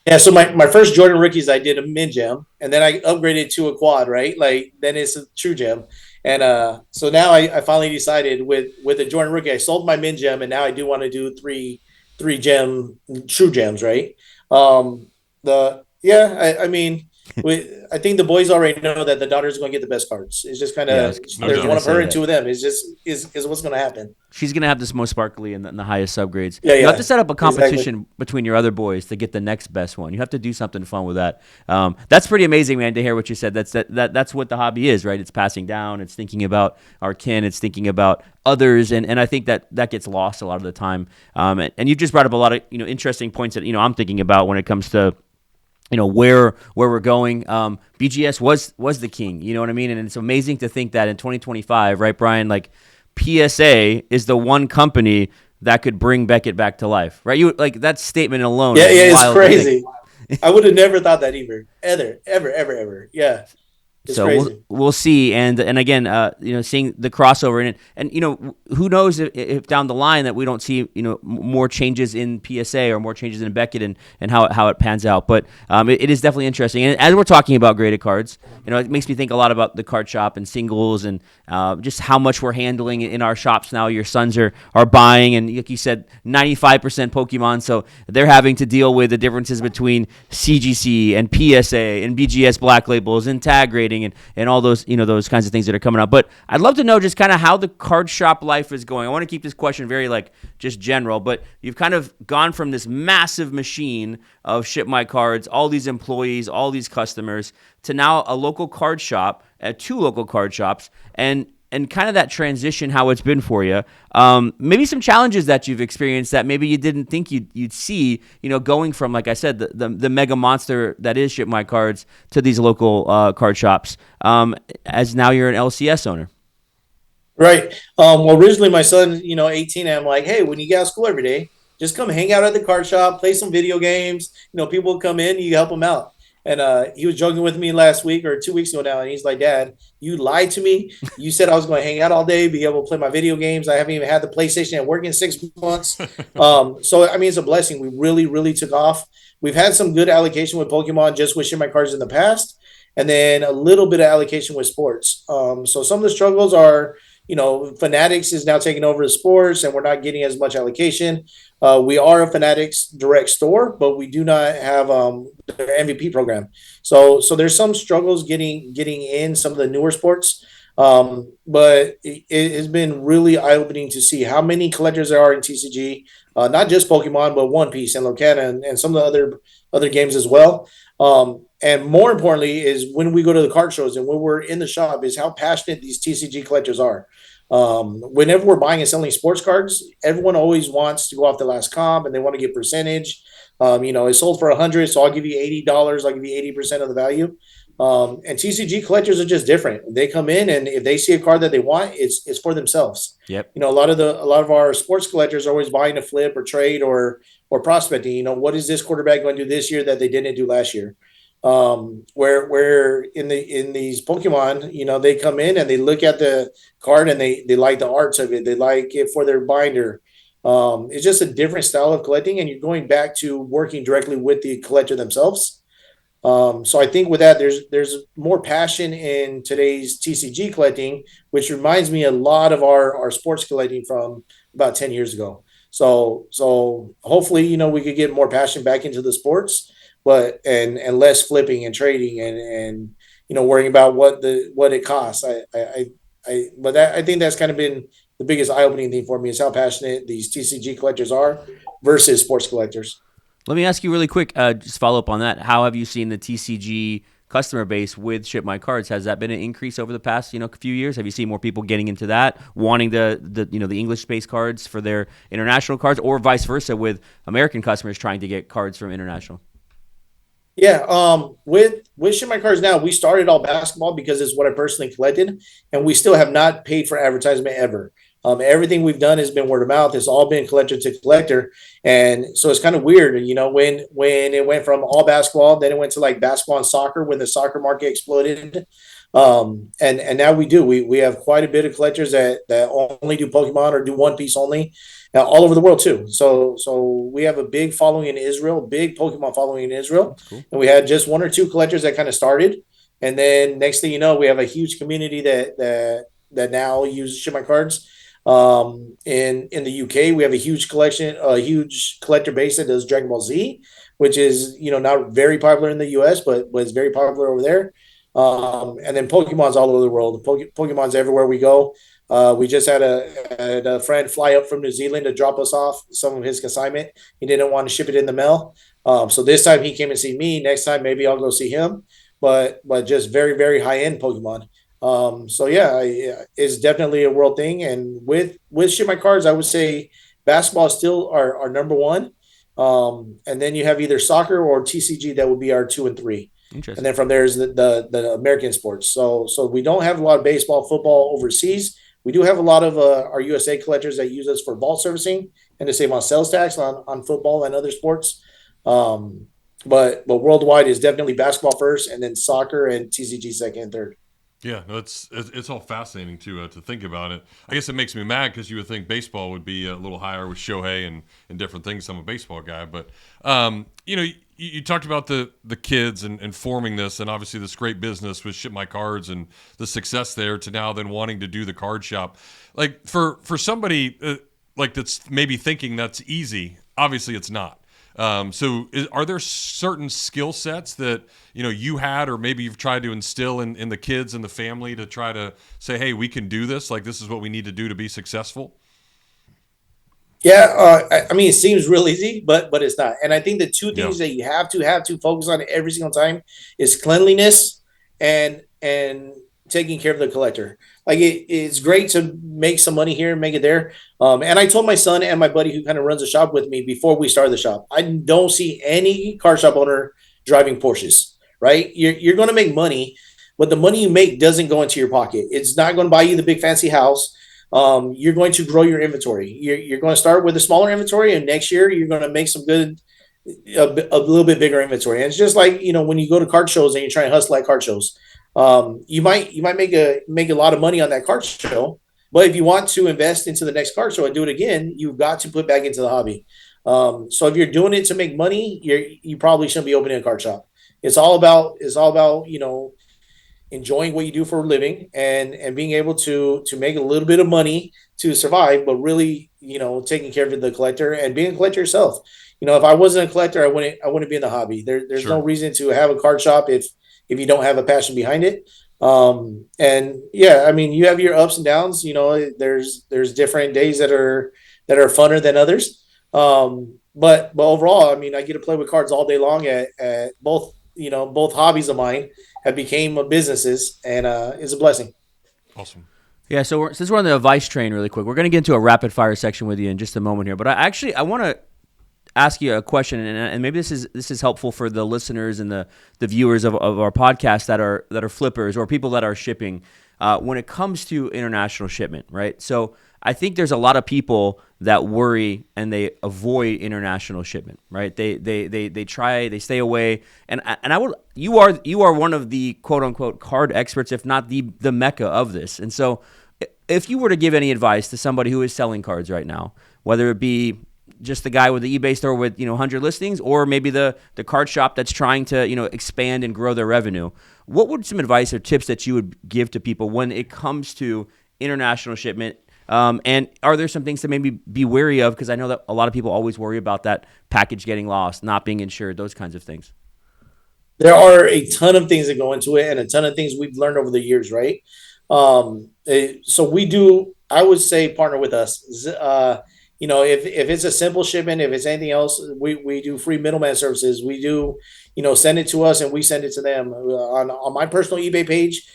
Yeah, so my first Jordan rookies, I did a min gem, and then I upgraded to a quad, right? Like, then it's a true gem. And so now I finally decided with the Jordan rookie, I sold my min gem, and now I do want to do three gem true gems, right? I think the boys already know that the daughter's going to get the best cards. It's just kind of there's one of her and 2 of them. It's just is what's going to happen. She's going to have this most sparkly and the highest subgrades. Yeah. You have to set up a competition between your other boys to get the next best one. You have to do something fun with that. That's pretty amazing, man, to hear what you said. That's what the hobby is, right? It's passing down. It's thinking about our kin. It's thinking about others, and I think that gets lost a lot of the time. And you just brought up a lot of, you know, interesting points that, you know, I'm thinking about when it comes to, you know, where we're going. BGS was the king, you know what I mean? And it's amazing to think that in 2025, right, Bryan, like PSA is the one company that could bring Beckett back to life, right? You like that statement alone. Yeah, it's crazy. I would have never thought that either. Ever. Yeah. It's so crazy. We'll see, and again, you know, seeing the crossover in it, and you know, who knows if down the line that we don't see, you know, more changes in PSA or more changes in Beckett and how it pans out. But it is definitely interesting, and as we're talking about graded cards, you know, it makes me think a lot about the card shop and singles and just how much we're handling in our shops now. Your sons are buying, and like you said, 95% Pokemon, so they're having to deal with the differences between CGC and PSA and BGS black labels and tag grading. And all those, you know, those kinds of things that are coming up. But I'd love to know just kind of how the card shop life is going. I want to keep this question very like just general, but you've kind of gone from this massive machine of Ship My Cards, all these employees, all these customers, to now a local card shop, 2 local card shops, and kind of that transition, how it's been for you. Maybe some challenges that you've experienced that maybe you didn't think you'd see, you know, going from, like I said, the mega monster that is Ship My Cards to these local card shops, as now you're an LCS owner. Right. Well, originally my son, you know, 18, I'm like, hey, when you get out of school every day, just come hang out at the card shop, play some video games. You know, people will come in, you help them out. And he was joking with me last week or 2 weeks ago now, and he's like, Dad, you lied to me. You said I was going to hang out all day, be able to play my video games. I haven't even had the PlayStation at work in 6 months. So, I mean, it's a blessing. We really, really took off. We've had some good allocation with Pokemon, just with Ship My Cards in the past, and then a little bit of allocation with sports. So some of the struggles are, Fanatics is now taking over the sports, and we're not getting as much allocation. We are a Fanatics direct store, but we do not have their MVP program. So there's some struggles getting in some of the newer sports. But it has been really eye opening to see how many collectors there are in TCG, not just Pokemon, but One Piece and Locana and some of the other games as well. And more importantly is when we go to the card shows and when we're in the shop is how passionate these TCG collectors are. Whenever we're buying and selling sports cards, everyone always wants to go off the last comp and they want to get percentage. It's sold for 100, so I'll give you $80. I'll give you 80% of the value. And TCG collectors are just different. They come in and if they see a card that they want, it's for themselves. Yep. A lot of our sports collectors are always buying a flip or trade or prospecting. What is this quarterback going to do this year that they didn't do last year? Where in these Pokemon, they come in and they look at the card and they like the arts of it. They like it for their binder. It's just a different style of collecting, and you're going back to working directly with the collector themselves. So I think with that, there's more passion in today's TCG collecting, which reminds me a lot of our sports collecting from about 10 years ago. So hopefully, we could get more passion back into the sports, but and less flipping and trading and worrying about what it costs. I think that's kind of been the biggest eye-opening thing for me is how passionate these TCG collectors are versus sports collectors. Let me ask you really quick, just follow up on that. How have you seen the TCG customer base with Ship My Cards? Has that been an increase over the past few years? Have you seen more people getting into that, wanting the English-based cards for their international cards, or vice versa with American customers trying to get cards from international? Yeah, with Ship My Cards now, we started all basketball because it's what I personally collected, and we still have not paid for advertisement ever. Everything we've done has been word of mouth. It's all been collector to collector, and so it's kind of weird, when it went from all basketball, then it went to like basketball and soccer when the soccer market exploded, and now we have quite a bit of collectors that only do Pokemon or do One Piece only, all over the world too. So we have a big following in Israel, big Pokemon following in Israel, Cool. And we had just one or two collectors that kind of started, and then next thing you know, we have a huge community that now use Ship My Cards. In the UK, we have a huge collector base that does Dragon Ball Z, which is not very popular in the US, but it's very popular over there. And then Pokemon's all over the world. Pokemon's everywhere we go. We just had a friend fly up from New Zealand to drop us off some of his consignment. He didn't want to ship it in the mail, so this time he came and see me. Next time maybe I'll go see him. But just very very high end Pokemon. So yeah, it's definitely a world thing. And with Ship My Cards, I would say basketball is still our number one. And then you have either soccer or TCG that would be our 2 and 3. Interesting. And then from there is the American sports. So we don't have a lot of baseball, football overseas. We do have a lot of our USA collectors that use us for vault servicing and to save on sales tax on football and other sports. But worldwide is definitely basketball first, and then soccer and TCG second and third. Yeah, no, it's all fascinating to think about it. I guess it makes me mad because you would think baseball would be a little higher with Shohei and different things. I'm a baseball guy, but you talked about the kids and forming this, and obviously this great business with Ship My Cards and the success there to now then wanting to do the card shop. Like for somebody that's maybe thinking that's easy, obviously it's not. Are there certain skill sets that you had, or maybe you've tried to instill in the kids and the family to try to say, hey, we can do this, like this is what we need to do to be successful? Yeah, I mean, it seems real easy, but it's not. And I think the two things that you have to focus on every single time is cleanliness and taking care of the collector. Like it's great to make some money here and make it there. And I told my son and my buddy who kind of runs the shop with me before we started the shop, I don't see any car shop owner driving Porsches, right? You're going to make money, but the money you make doesn't go into your pocket. It's not going to buy you the big fancy house. You're going to grow your inventory. You're going to start with a smaller inventory, and next year you're going to make some good, a little bit bigger inventory. And it's just like, when you go to card shows and you try and hustle at card shows, you might make a lot of money on that card show, but if you want to invest into the next card show and do it again, you've got to put back into the hobby. So if you're doing it to make money, you probably shouldn't be opening a card shop. It's all about enjoying what you do for a living and being able to make a little bit of money to survive, but really, taking care of the collector and being a collector yourself. If I wasn't a collector, I wouldn't be in the hobby. There's no Sure. reason to have a card shop if you don't have a passion behind it. And yeah, I mean, you have your ups and downs. There's different days that are funner than others. But overall, I mean, I get to play with cards all day long at both hobbies of mine have became businesses, and it's a blessing. Awesome. Yeah, so since we're on the advice train really quick, we're going to get into a rapid fire section with you in just a moment here. But I want to ask you a question, and maybe this is helpful for the listeners and the viewers of our podcast that are flippers or people that are shipping when it comes to international shipment, right? So I think there's a lot of people that worry and they avoid international shipment, right? They stay away, and you are one of the quote unquote card experts, if not the mecca of this. And so if you were to give any advice to somebody who is selling cards right now, whether it be just the guy with the eBay store with 100 listings, or maybe the card shop that's trying to expand and grow their revenue, what would some advice or tips that you would give to people when it comes to international shipment? And are there some things to maybe be wary of? Because I know that a lot of people always worry about that package getting lost, not being insured, those kinds of things. There are a ton of things that go into it, and a ton of things we've learned over the years, right? So we do, I would say, partner with us. If it's a simple shipment, if it's anything else, we do free middleman services. We do, send it to us and we send it to them. On my personal eBay page,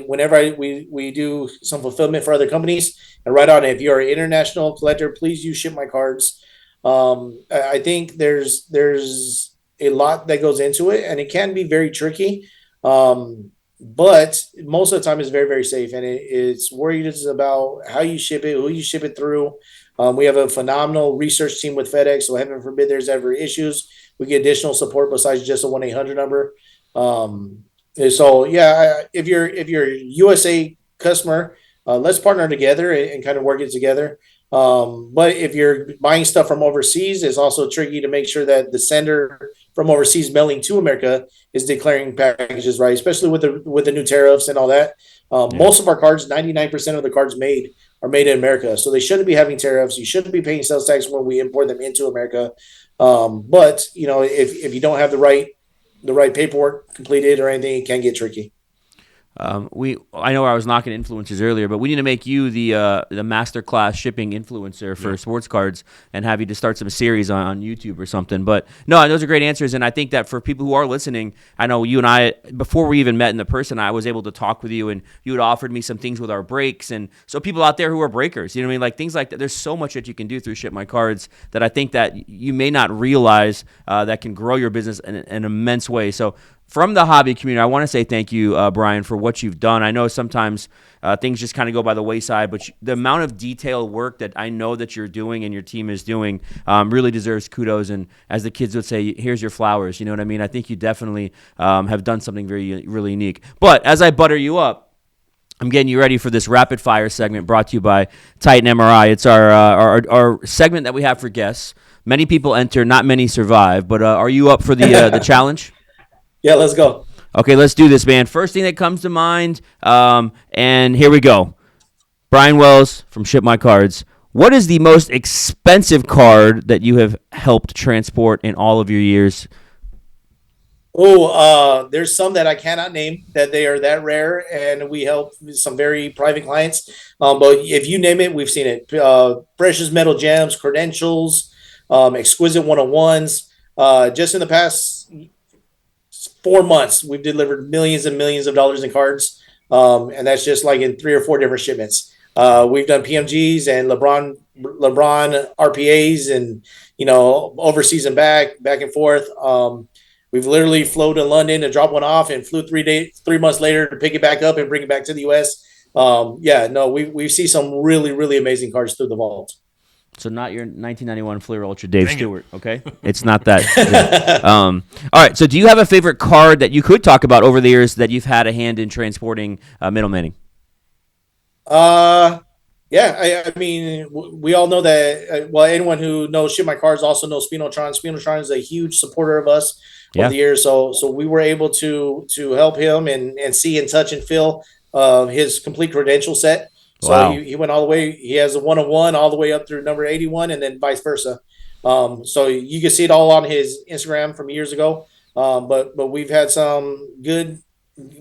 whenever we do some fulfillment for other companies, and right on it, if you're an international collector, please use Ship My Cards. I think there's a lot that goes into it, and it can be very tricky. But most of the time it's very, very safe, and it's worried about how you ship it, who you ship it through. We have a phenomenal research team with FedEx, so heaven forbid there's ever issues, we get additional support besides just a 1-800 number. So yeah, if you're a USA customer, let's partner together and kind of work it together. But if you're buying stuff from overseas, it's also tricky to make sure that the sender from overseas mailing to America is declaring packages right, especially with the new tariffs and all that. Most of our cards, 99% of the cards made are made in America, so they shouldn't be having tariffs. You shouldn't be paying sales tax when we import them into America. But if you don't have the right paperwork completed or anything, it can get tricky. I know I was knocking influencers earlier, but we need to make you the masterclass shipping influencer for sports cards and have you to start some series on YouTube or something. But no, those are great answers, and I think that for people who are listening, I know you and I, before we even met in the person, I was able to talk with you, and you had offered me some things with our breaks, and so people out there who are breakers, you know what I mean, like things like that. There's so much that you can do through Ship My Cards that I think that you may not realize that can grow your business in an immense way. So from the hobby community, I want to say thank you, Bryan, for what you've done. I know sometimes things just kind of go by the wayside, but the amount of detailed work that I know that you're doing and your team is doing really deserves kudos. And as the kids would say, here's your flowers. You know what I mean? I think you definitely have done something really unique. But as I butter you up, I'm getting you ready for this rapid fire segment brought to you by Titan MRI. It's our segment that we have for guests. Many people enter, not many survive. But are you up for the challenge? Yeah, let's go. Okay, let's do this, man. First thing that comes to mind, and here we go. Bryan Wells from Ship My Cards. What is the most expensive card that you have helped transport in all of your years? There's some that I cannot name, that they are that rare, and we help some very private clients. But if you name it, we've seen it. Precious metal gems, credentials, exquisite 101s. Just in the past 4 months, we've delivered millions and millions of dollars in cards. And that's just like in 3 or 4 different shipments. We've done PMGs and LeBron RPAs and, overseas and back and forth. We've literally flown to London to drop one off and flew 3 months later to pick it back up and bring it back to the US. We see some really, really amazing cards through the vault. So not your 1991 Fleer Ultra Dave Stewart, okay? It's not that. All right, so do you have a favorite card that you could talk about over the years that you've had a hand in transporting middlemaning? Yeah, I mean, we all know that. Well, anyone who knows Ship My Cards also knows Spinotron. Spinotron is a huge supporter of us over Yeah. the years. So we were able to help him and see and touch and feel his complete credential set. So Wow. he went all the way. He has a 101 all the way up through number 81, and then vice versa. So you can see it all on his Instagram from years ago. But we've had some good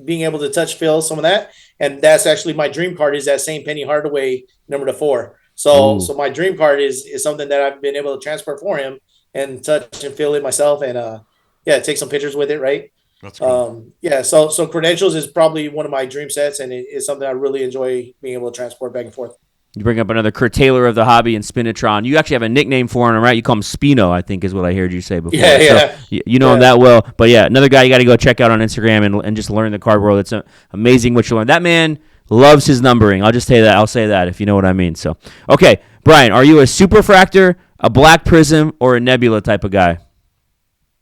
being able to touch feel some of that, and that's actually my dream card is that same Penny Hardaway number 4. Ooh. So my dream card is something that I've been able to transfer for him and touch and feel it myself, and yeah, take some pictures with it, right? That's cool. Yeah, so credentials is probably one of my dream sets, and it's something I really enjoy being able to transport back and forth. You bring up another curtailer of the hobby in Spinotron. You actually have a nickname for him, right? You call him Spino, I think is what I heard you say before. Yeah. So you know him that well. But yeah, another guy you got to go check out on Instagram and just learn the card world. It's amazing what you learn. That man loves his numbering. I'll just say that. I'll say that if you know what I mean. So, okay, Bryan, are you a superfractor, a black prism, or a nebula type of guy?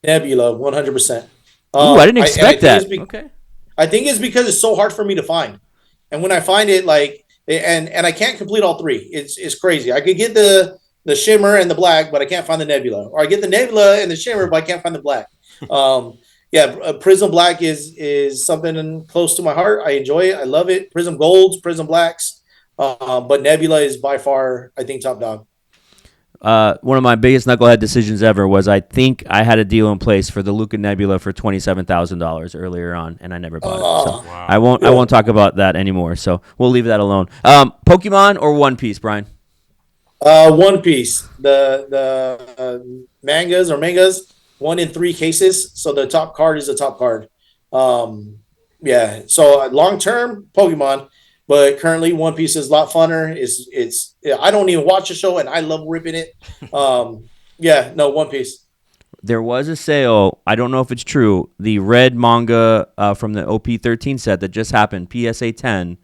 Nebula, 100%. Ooh, I didn't expect that. Okay. I think it's because it's so hard for me to find. And when I find it, like, and I can't complete all three. It's crazy. I could get the shimmer and the black, but I can't find the nebula. Or I get the nebula and the shimmer, but I can't find the black. Yeah, Prism Black is something close to my heart. I enjoy it. I love it. Prism Golds, Prism Blacks. But Nebula is by far, I think, top dog. One of my biggest knucklehead decisions ever was I think I had a deal in place for the Luca Nebula for $27,000 earlier on, and I never bought it. So wow. I won't talk about that anymore. So we'll leave that alone. Pokemon or One Piece, Bryan? One Piece. The mangas 1 in 3 cases. So the top card is the top card. Yeah. So long term Pokemon. But currently, One Piece is a lot funner. It's I don't even watch the show, and I love ripping it. Yeah, no, One Piece. There was a sale. I don't know if it's true. The red manga from the OP13 set that just happened, PSA 10,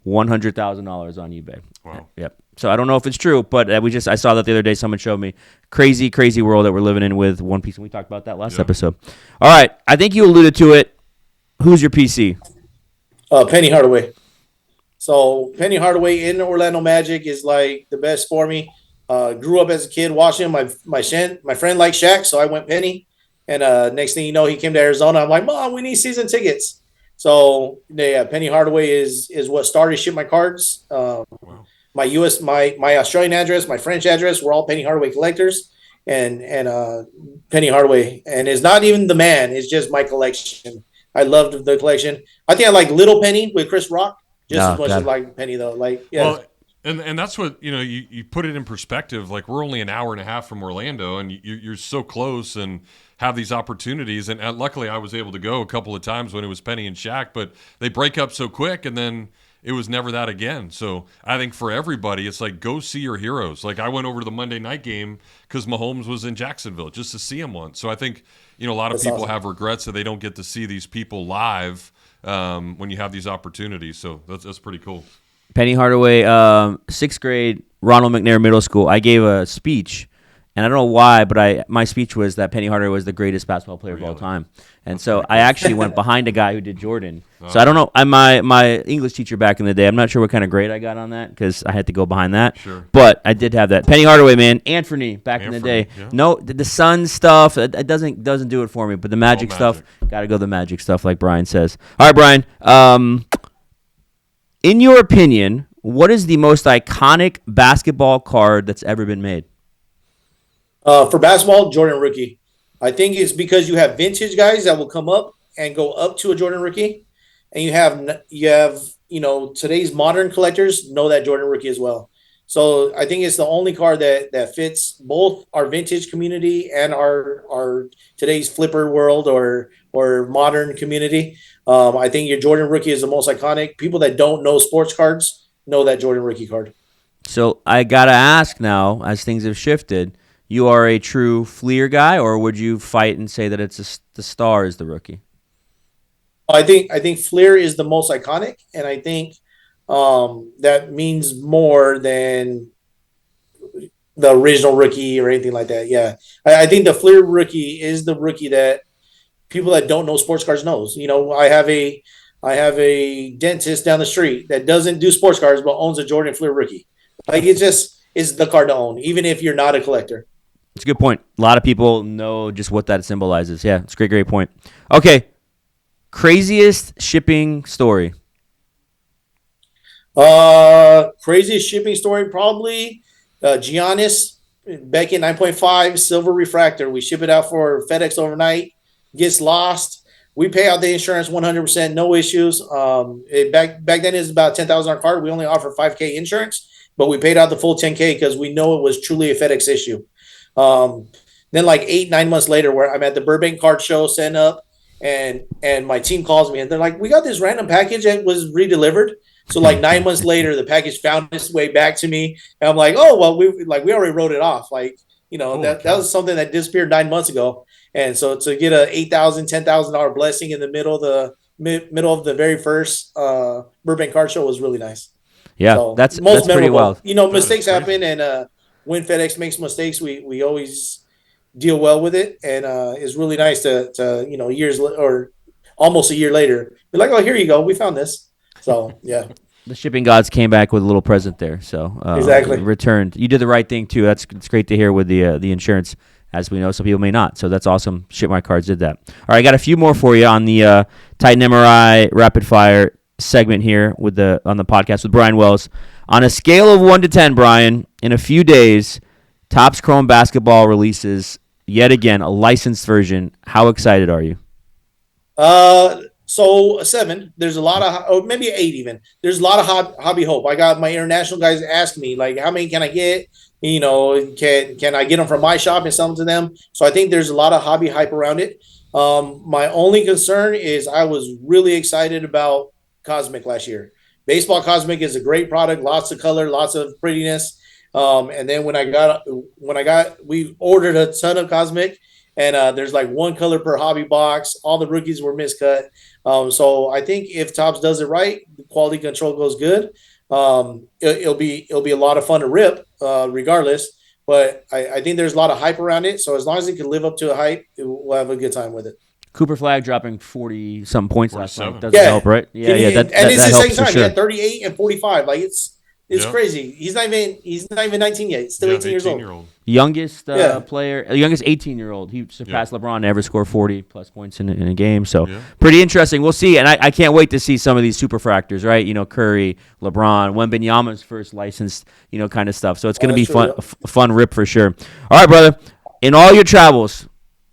$100,000 on eBay. Wow. Yep. So I don't know if it's true, but I saw that the other day. Someone showed me crazy world that we're living in with One Piece, and we talked about that last episode. All right, I think you alluded to it. Who's your PC? Penny Hardaway. So Penny Hardaway in Orlando Magic is like the best for me. Grew up as a kid watching my friend liked Shaq, so I went Penny. And next thing you know, he came to Arizona. I'm like, Mom, we need season tickets. So yeah, Penny Hardaway is what started Ship My Cards. Wow. My Australian address, my French address, we're all Penny Hardaway collectors. And Penny Hardaway, and it's not even the man; it's just my collection. I loved the collection. I think I like Little Penny with Chris Rock. Just as much as like Penny, though. Like, yeah. Well, and that's what, you put it in perspective. Like, we're only an hour and a half from Orlando, and you're so close and have these opportunities. And luckily, I was able to go a couple of times when it was Penny and Shaq, but they break up so quick, and then it was never that again. So I think for everybody, it's like, go see your heroes. Like, I went over to the Monday night game because Mahomes was in Jacksonville just to see him once. So I think, a lot of people have regrets that they don't get to see these people live when you have these opportunities. So that's pretty cool. Penny Hardaway, 6th grade, Ronald McNair Middle School. I gave a speech, and I don't know why, but my speech was that Penny Hardaway was the greatest basketball player of all time. And so I actually went behind a guy who did Jordan. So I don't know. My English teacher back in the day, I'm not sure what kind of grade I got on that because I had to go behind that. Sure. But I did have that. Penny Hardaway, man. Anthony back in the day. Yeah. No, the Sun stuff, it doesn't do it for me. But the Magic stuff, got to go the Magic stuff like Bryan says. All right, Bryan. In your opinion, what is the most iconic basketball card that's ever been made? For basketball, Jordan rookie. I think it's because you have vintage guys that will come up and go up to a Jordan rookie, and you have today's modern collectors know that Jordan rookie as well. So I think it's the only card that fits both our vintage community and our today's flipper world or modern community. I think your Jordan rookie is the most iconic. People that don't know sports cards know that Jordan rookie card. So I gotta ask now, as things have shifted, you are a true Fleer guy, or would you fight and say that it's the star is the rookie? I think Fleer is the most iconic, and I think that means more than the original rookie or anything like that. Yeah, I think the Fleer rookie is the rookie that people that don't know sports cards knows. I have a dentist down the street that doesn't do sports cards but owns a Jordan Fleer rookie. Like it just is the card to own, even if you're not a collector. It's a good point. A lot of people know just what that symbolizes. Yeah, it's a great point. Okay, craziest shipping story. Craziest shipping story, probably Giannis Beckett 9.5 silver refractor. We ship it out for FedEx overnight, gets lost. We pay out the insurance 100%, no issues. Back then it was about $10,000 card. We only offer $5K insurance, but we paid out the full $10K because we know it was truly a FedEx issue. Then like 8-9 months later, where I'm at the Burbank card show, setting up, and my team calls me and they're like, "We got this random package that was redelivered." So like 9 months later, the package found its way back to me, and I'm like, "Oh well, we already wrote it off." Like, that was something that disappeared 9 months ago, and so to get a $8,000, $10,000 blessing in the middle of the very first Burbank card show was really nice. Yeah, so that's memorable. pretty wild. Mistakes happen, and when FedEx makes mistakes, we always deal well with it, and it's really nice to years or almost a year later be like, "Oh, here you go, we found this." So yeah, the shipping gods came back with a little present there. So exactly returned. You did the right thing too. It's great to hear with the insurance. As we know, some people may not. So that's awesome. Ship My Cards did that. All right, I got a few more for you on the Titan MRI rapid fire segment here on the podcast with Bryan Wells. On a scale of 1 to 10, Bryan, in a few days, Topps Chrome Basketball releases yet again a licensed version. How excited are you? So a 7. There's a lot of, or maybe 8 even. There's a lot of hobby hope. I got my international guys asking me like, how many can I get? Can I get them from my shop and sell them to them? So I think there's a lot of hobby hype around it. My only concern is I was really excited about Cosmic last year. Baseball Cosmic is a great product, lots of color, lots of prettiness. And then we ordered a ton of Cosmic, and there's like one color per hobby box. All the rookies were miscut. So I think if Topps does it right, the quality control goes good. It'll be a lot of fun to rip, regardless. But I think there's a lot of hype around it. So as long as it can live up to the hype, we'll have a good time with it. Cooper Flag dropping 40-something points last night doesn't help, right? Yeah. And it's the same time. Sure. He had 38 and 45. Like it's crazy. He's not even 19 yet. He's still 18 years old. Youngest player, youngest 18-year-old. He surpassed LeBron to ever score 40-plus points in a game. So pretty interesting. We'll see. And I can't wait to see some of these superfractors, right? Curry, LeBron, Wembanyama's first licensed, kind of stuff. So it's going to be fun, a fun rip for sure. All right, brother. In all your travels,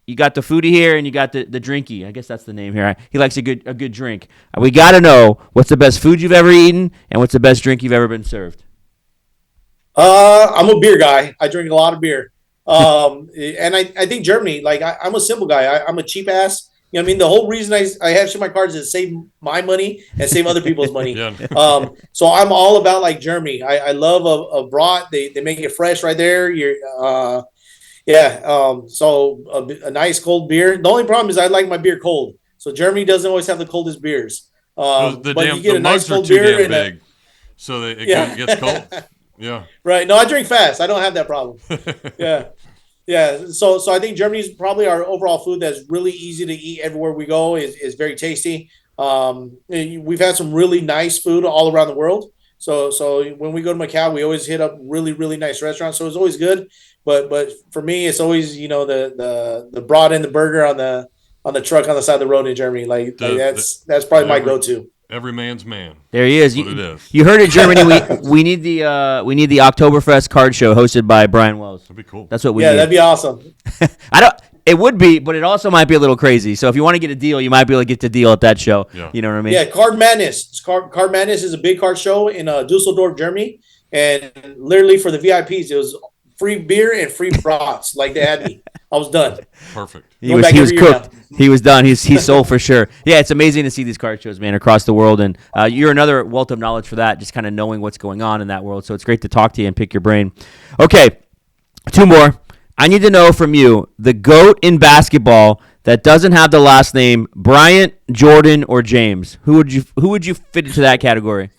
you got the foodie here and you got the drinky. I guess that's the name here. He likes a good drink. We got to know what's the best food you've ever eaten and what's the best drink you've ever been served. I'm a beer guy. I drink a lot of beer. And I think Germany, like I'm a simple guy. I'm a cheap ass. You know what I mean? The whole reason I have Ship My Cards is to save my money and save other people's money. So I'm all about like Germany. I love a brat. They make it fresh right there. So a nice cold beer. The only problem is I like my beer cold. So Germany doesn't always have the coldest beers. But you get a nice cold beer and big, so that it gets cold. Yeah. Right. No, I drink fast. I don't have that problem. Yeah. So I think Germany is probably our overall food that's really easy to eat everywhere we go. Is very tasty. We've had some really nice food all around the world. So when we go to Macau, we always hit up really, really nice restaurants. So it's always good. But for me, it's always the brat and the burger on the truck on the side of the road in Germany. That's probably my go-to. Every man's man. There he is. You heard it, Germany. we need the Oktoberfest card show hosted by Bryan Wells. That'd be cool. That's what we need. Yeah, that'd be awesome. It would be, but it also might be a little crazy. So if you want to get a deal, you might be able to get the deal at that show. Yeah. You know what I mean? Yeah, Card Madness. Card Madness is a big card show in Dusseldorf, Germany, and literally for the VIPs, it was free beer and free brats. Like they had me. I was done. Perfect. He was cooked. He was done. He's sold for sure. Yeah, it's amazing to see these card shows, man, across the world. And you're another wealth of knowledge for that, just kind of knowing what's going on in that world. So it's great to talk to you and pick your brain. Okay, 2 more. I need to know from you, the GOAT in basketball that doesn't have the last name Bryant, Jordan, or James. Who would you fit into that category?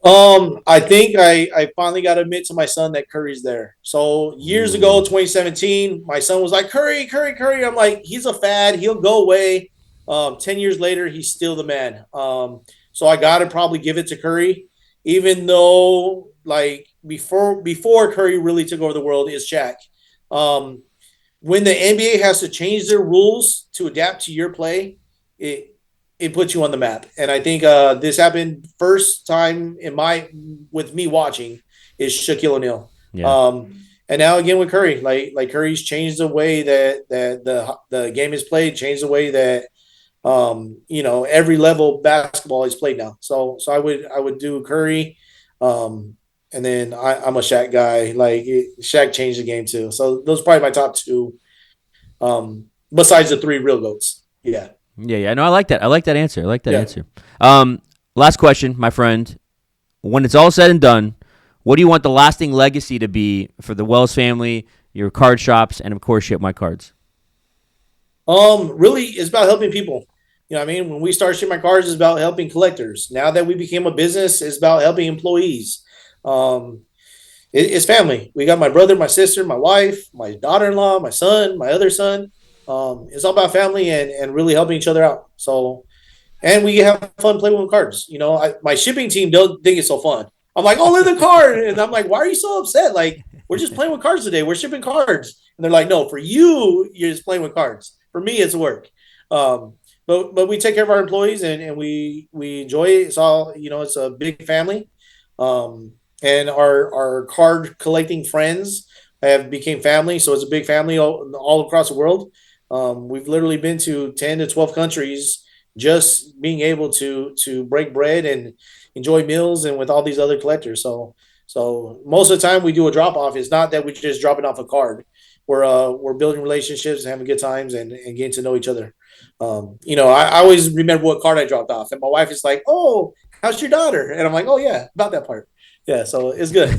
I think I finally got to admit to my son that Curry's there. So years ago, 2017, my son was like, Curry. I'm like, he's a fad. He'll go away. 10 years later, he's still the man. So I got to probably give it to Curry, even though like before Curry really took over the world is Shaq. When the NBA has to change their rules to adapt to your play, it puts you on the map. And I think this happened first time with me watching is Shaquille O'Neal. Yeah. And now again with Curry, like Curry's changed the way that the game is played, changed the way that every level of basketball is played now. So I would do Curry, and then I'm a Shaq guy. Like Shaq changed the game too. So those are probably my top two. Besides the three real goats. Yeah. Yeah. No, I like that. I like that answer. Answer. Last question, my friend. When it's all said and done, what do you want the lasting legacy to be for the Wells family, your card shops, and of course, Ship My Cards? Really, it's about helping people. You know what I mean? When we started Ship My Cards, it's about helping collectors. Now that we became a business, it's about helping employees. It's family. We got my brother, my sister, my wife, my daughter-in-law, my son, my other son. It's all about family and really helping each other out. So, and we have fun playing with cards. My shipping team don't think it's so fun. I'm like, oh, look at the card. And I'm like, why are you so upset? Like, we're just playing with cards today. We're shipping cards. And they're like, no, for you, you're just playing with cards. For me, it's work. But we take care of our employees and we enjoy it. It's all, it's a big family. And our card collecting friends have became family. So it's a big family all across the world. We've literally been to 10 to 12 countries just being able to break bread and enjoy meals and with all these other collectors. So most of the time we do a drop off. It's not that we're just dropping off a card. We're building relationships and having good times and getting to know each other. I always remember what card I dropped off, and my wife is like, "Oh, how's your daughter?" And I'm like, "Oh yeah, about that part." Yeah, so it's good.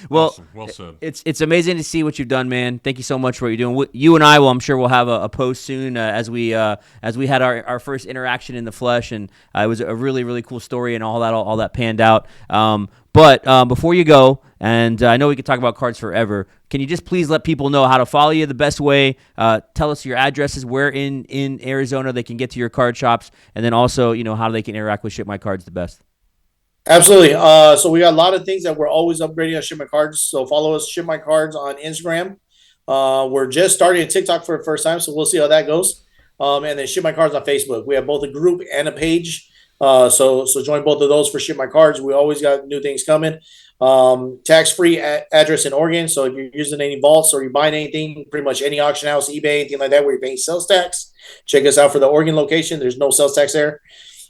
Well, awesome. Well said. It's amazing to see what you've done, man. Thank you so much for what you're doing. You and I will, I'm sure, we'll have a post soon as we had our first interaction in the flesh, and it was a really really cool story, and all that panned out. But before you go, and I know we could talk about cards forever, can you just please let people know how to follow you the best way? Tell us your addresses, where in Arizona they can get to your card shops, and then also how they can interact with Ship My Cards the best. Absolutely. So we got a lot of things that we're always upgrading on Ship My Cards. So follow us, Ship My Cards on Instagram. We're just starting TikTok for the first time, so we'll see how that goes. And then Ship My Cards on Facebook. We have both a group and a page. So join both of those for Ship My Cards. We always got new things coming. Tax-free address in Oregon. So if you're using any vaults or you're buying anything, pretty much any auction house, eBay, anything like that, where you're paying sales tax, check us out for the Oregon location. There's no sales tax there.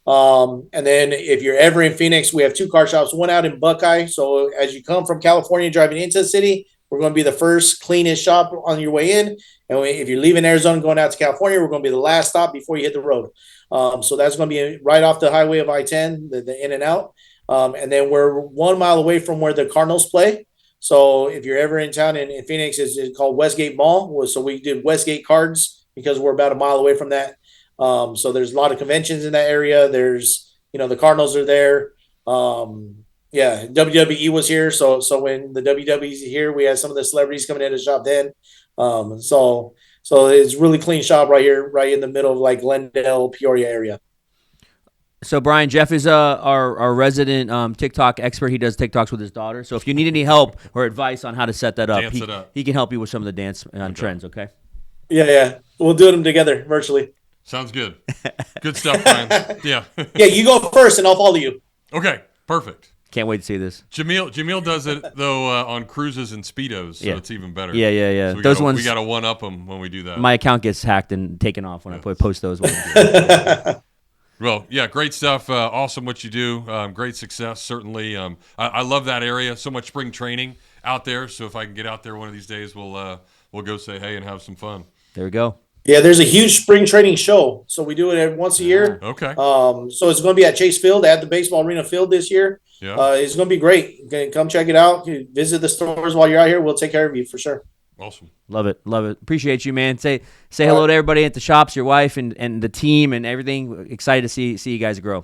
And then if you're ever in Phoenix, we have two card shops, one out in Buckeye. So as you come from California driving into the city, we're going to be the first cleanest shop on your way in. And if you're leaving Arizona going out to California, we're going to be the last stop before you hit the road. So that's going to be right off the highway of I-10, the in and out. And then we're 1 mile away from where the Cardinals play. So if you're ever in town in Phoenix, it's called Westgate Mall. So we did Westgate Cards because we're about a mile away from that. So there's a lot of conventions in that area. There's, the Cardinals are there. WWE was here. So when the WWE's here, we had some of the celebrities coming in the shop then. So it's really clean shop right here, right in the middle of like Glendale, Peoria area. So Bryan, Jeff is our resident TikTok expert. He does TikToks with his daughter. So if you need any help or advice on how to set that up, he can help you with some of the dance trends. Okay. Yeah. We'll do them together virtually. Sounds good. Good stuff, Bryan. Yeah. Yeah, you go first and I'll follow you. Okay, perfect. Can't wait to see this. Jameel does it, though, on cruises and Speedos, so it's even better. Yeah. So those ones, we got to one-up them when we do that. My account gets hacked and taken off when I post those ones. Well, yeah, great stuff. Awesome what you do. Great success, certainly. I love that area. So much spring training out there, so if I can get out there one of these days, we'll go say hey and have some fun. There we go. Yeah, there's a huge spring training show. So we do it once a year. Okay. So it's going to be at Chase Field, at the baseball arena field this year. Yeah. It's going to be great. Okay, come check it out. Visit the stores while you're out here. We'll take care of you for sure. Awesome. Love it. Appreciate you, man. Say hello to everybody at the shops, your wife and the team and everything. Excited to see you guys grow.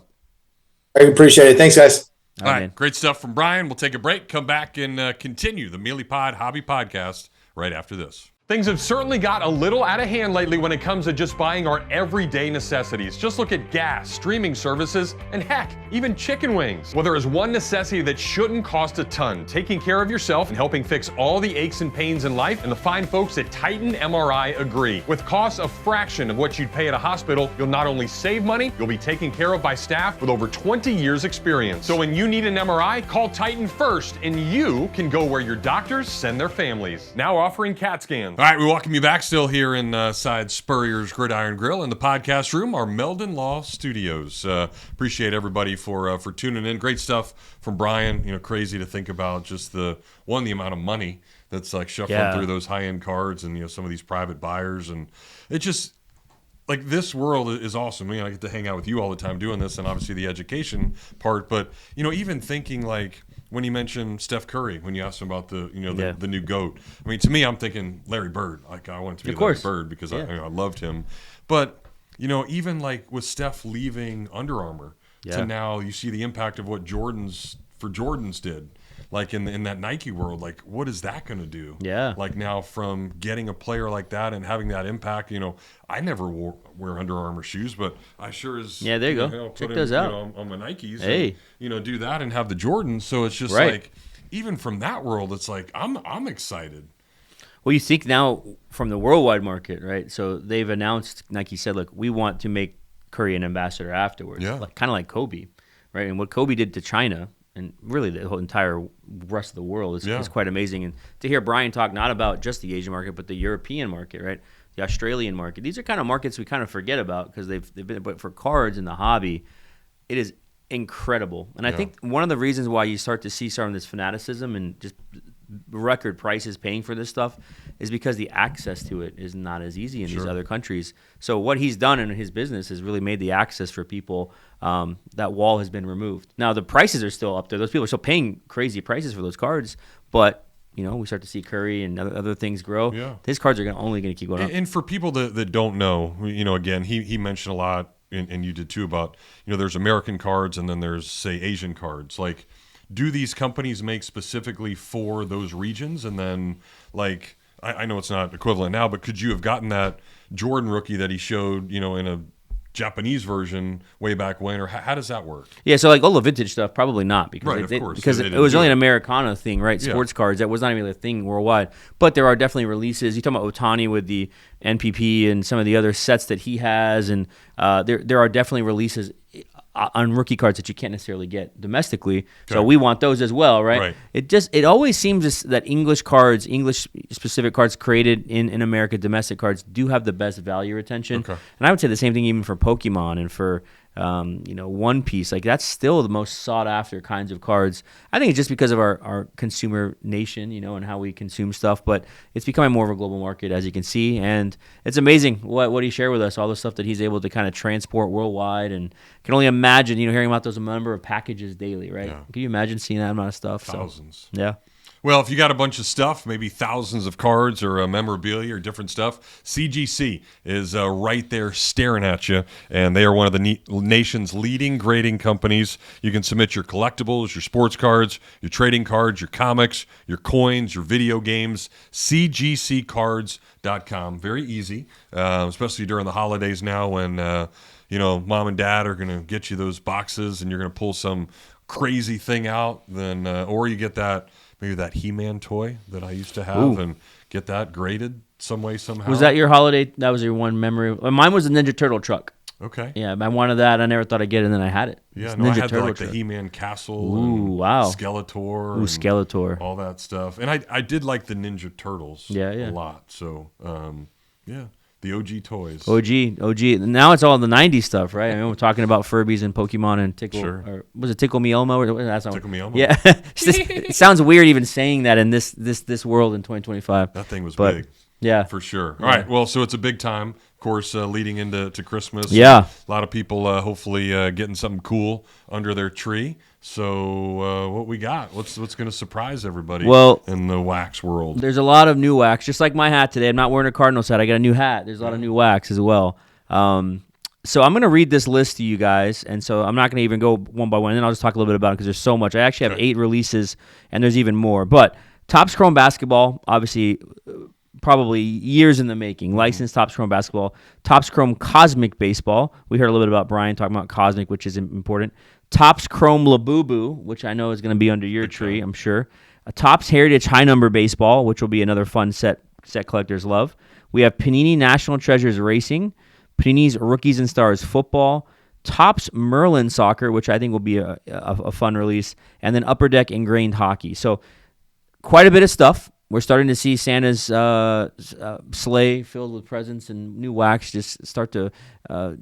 I appreciate it. Thanks, guys. All right. Great stuff from Bryan. We'll take a break, come back, and continue the Meelypod Hobby Podcast right after this. Things have certainly got a little out of hand lately when it comes to just buying our everyday necessities. Just look at gas, streaming services, and heck, even chicken wings. Well, there is one necessity that shouldn't cost a ton: taking care of yourself and helping fix all the aches and pains in life, and the fine folks at Titan MRI agree. With costs a fraction of what you'd pay at a hospital, you'll not only save money, you'll be taken care of by staff with over 20 years experience. So when you need an MRI, call Titan first, and you can go where your doctors send their families. Now offering CAT scans. All right, we welcome you back, still here inside Spurrier's Gridiron Grill in the podcast room, our Meldon Law Studios. Appreciate everybody for tuning in. Great stuff from Bryan. You know, crazy to think about just the amount of money that's like shuffling through those high-end cards, and some of these private buyers, and it just, like, this world is awesome. I get to hang out with you all the time doing this, and obviously the education part, but even thinking, like, when you mentioned Steph Curry, when you asked him about the new GOAT, I mean, to me, I'm thinking Larry Bird. Like, I want it to be Larry Bird because I loved him. But even like with Steph leaving Under Armour to now, you see the impact of what Jordans did. Like in that Nike world, like, what is that going to do? Yeah. Like, now from getting a player like that and having that impact, I never wear Under Armour shoes, but I sure as there you go. Check those out on my Nikes. Hey, and, do that and have the Jordans. So it's just like, even from that world, it's like I'm excited. Well, you think now from the worldwide market, right? So they've announced, Nike said, look, we want to make Curry an ambassador afterwards, kind of like Kobe, right? And what Kobe did to China, and really the whole entire rest of the world is quite amazing. And to hear Bryan talk not about just the Asian market, but the European market, right? The Australian market. These are kind of markets we kind of forget about because they've been, but for cards in the hobby, it is incredible. And I think one of the reasons why you start to see some of this fanaticism and just record prices paying for this stuff is because the access to it is not as easy in these other countries. So what he's done in his business has really made the access for people, that wall has been removed. Now the prices are still up there. Those people are still paying crazy prices for those cards, but we start to see Curry and other things grow. Yeah. His cards are only going to keep going up. And for people that don't know, again, he mentioned a lot, and you did too, about, there's American cards and then there's, say, Asian cards. Like, do these companies make specifically for those regions? And then, like, I know it's not equivalent now, but could you have gotten that Jordan rookie that he showed, in a Japanese version way back when, or how does that work? Yeah, so like all the vintage stuff, probably not, because of course, because it was only an Americana thing, right? Sports cards, that was not even a thing worldwide. But there are definitely releases. You talk about Ohtani with the NPP and some of the other sets that he has, and there are definitely releases on rookie cards that you can't necessarily get domestically. Okay. So we want those as well, right? It always seems that English specific cards created in America, domestic cards, do have the best value retention. Okay. And I would say the same thing even for Pokemon and for One Piece. Like, that's still the most sought after kinds of cards. I think it's just because of our consumer nation, and how we consume stuff, but it's becoming more of a global market, as you can see, and it's amazing what he shared with us, all the stuff that he's able to kind of transport worldwide, and can only imagine, hearing about those number of packages daily, right? Yeah. Can you imagine seeing that amount of stuff? Thousands. So, yeah. Well, if you got a bunch of stuff, maybe thousands of cards or memorabilia or different stuff, CGC is right there staring at you, and they are one of the nation's leading grading companies. You can submit your collectibles, your sports cards, your trading cards, your comics, your coins, your video games, cgccards.com. Very easy, especially during the holidays now when, mom and dad are going to get you those boxes and you're going to pull some crazy thing out, then or you get maybe that He-Man toy that I used to have and get that graded some way, somehow. Was that your holiday? That was your one memory? Mine was the Ninja Turtle truck. Okay. Yeah, I wanted that. I never thought I'd get it, and then I had it. Yeah, no, I had the He-Man castle. Ooh, wow. Skeletor. Ooh, Skeletor. All that stuff. And I did like the Ninja Turtles a lot. So, the OG toys. OG. Now it's all the 90s stuff, right? I mean, we're talking about Furbies and Pokemon and Tickle. Sure. Or was it Tickle Me Elmo? Tickle Me Elmo. Yeah. It sounds weird even saying that in this world in 2025. That thing was big. Yeah. For sure. All right. Well, so it's a big time, of course, leading into Christmas. Yeah. A lot of people hopefully getting something cool under their tree. So what we got? What's going to surprise everybody in the wax world? There's a lot of new wax, just like my hat today. I'm not wearing a Cardinals hat. I got a new hat. There's a lot of new wax as well. So I'm going to read this list to you guys, and so I'm not going to even go one by one, and then I'll just talk a little bit about it because there's so much. I actually have 8 releases, and there's even more. But Topps Chrome Basketball, obviously probably years in the making. Licensed Topps Chrome basketball, Topps Chrome Cosmic baseball. We heard a little bit about Bryan talking about Cosmic, which is important. Topps Chrome Labubu, which I know is going to be under your tree, I'm sure. A Topps Heritage High Number baseball, which will be another fun set collectors love. We have Panini National Treasures Racing, Panini's Rookies and Stars football, Topps Merlin Soccer, which I think will be a fun release, and then Upper Deck Ingrained Hockey. So quite a bit of stuff. We're starting to see Santa's sleigh filled with presents and new wax just start to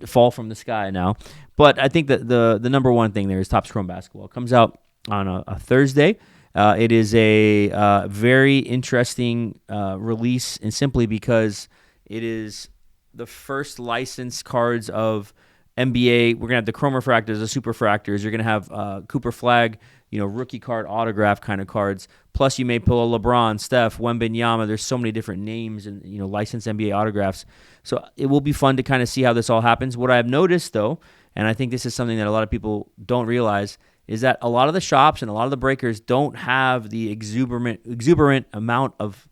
fall from the sky now. But I think that the number one thing there is Topps Chrome basketball. It comes out on a Thursday. It is a very interesting release, and simply because it is the first licensed cards of NBA. We're going to have the Chrome Refractors, the Super Fractors. You're going to have Cooper Flag, rookie card autograph kind of cards. Plus, you may pull a LeBron, Steph, Wembanyama. There's so many different names and licensed NBA autographs. So it will be fun to kind of see how this all happens. What I've noticed, though, and I think this is something that a lot of people don't realize, is that a lot of the shops and a lot of the breakers don't have the exuberant amount of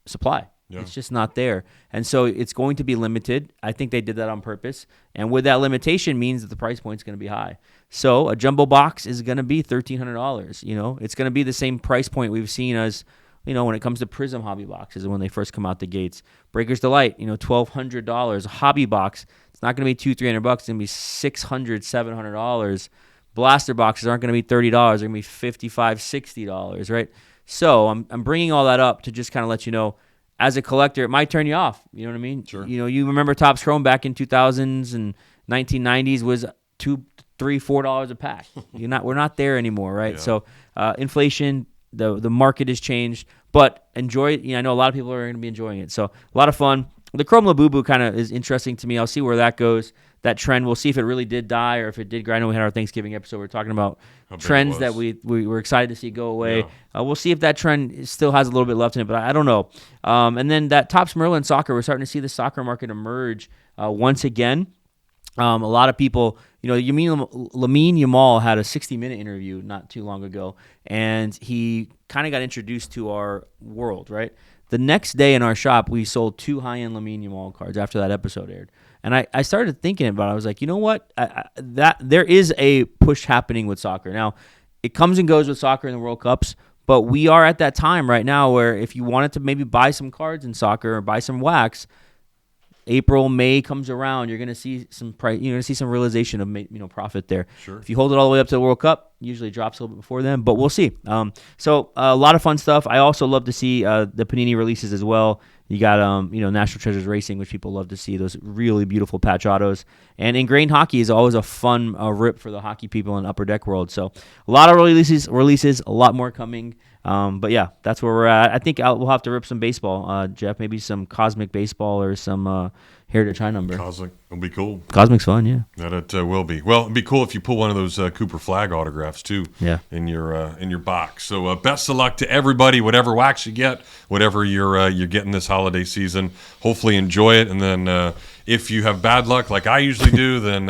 supply. Yeah. It's just not there. And so it's going to be limited. I think they did that on purpose. And with that limitation means that the price point is going to be high. So a jumbo box is going to be $1,300. It's going to be the same price point we've seen as, when it comes to Prism hobby boxes when they first come out the gates. Breaker's Delight, $1,200. A hobby box, it's not going to be $200-$300. It's going to be $600, $700. Blaster boxes aren't going to be $30. They're going to be $55, $60, right? So I'm bringing all that up to just kind of let you know, as a collector, it might turn you off. You know what I mean? Sure. You remember Topps Chrome back in 2000s and 1990s was $2, $3, $4 a pack. We're not there anymore, right? Yeah. So inflation, the market has changed, but enjoy it. I know a lot of people are going to be enjoying it. So a lot of fun. The Chrome Labubu kind of is interesting to me. I'll see where that goes. That trend, we'll see if it really did die or if it did grow. I know we had our Thanksgiving episode. We're talking about trends that we were excited to see go away. Yeah. We'll see if that trend still has a little bit left in it, but I don't know. And then that Topps Merlin Soccer, we're starting to see the soccer market emerge once again. A lot of people, Lamine Yamal had a 60-minute interview not too long ago, and he kind of got introduced to our world, right? The next day in our shop, we sold 2 high-end Lamine Yamal cards after that episode aired. And I started thinking about it. I was like, you know what? That there is a push happening with soccer. Now, it comes and goes with soccer in the World Cups, but we are at that time right now where if you wanted to maybe buy some cards in soccer or buy some wax, April, May comes around, you're going to see some price. You're going to see some realization of profit there. Sure. If you hold it all the way up to the World Cup, usually drops a little bit before then, but we'll see. So a lot of fun stuff. I also love to see the Panini releases as well. You got National Treasures Racing, which people love to see, those really beautiful patch autos. And Ingrained Hockey is always a fun rip for the hockey people in Upper Deck world. So a lot of releases, a lot more coming. But yeah, that's where we're at. I think we'll have to rip some baseball, Jeff. Maybe some Cosmic baseball or some Heritage High Number. Cosmic will be cool. Cosmic's fun, yeah. That it will be. Well, it'd be cool if you pull one of those Cooper Flag autographs too. Yeah. In your box. So best of luck to everybody. Whatever wax you get, whatever you're getting this holiday season, hopefully enjoy it. And then if you have bad luck, like I usually do, then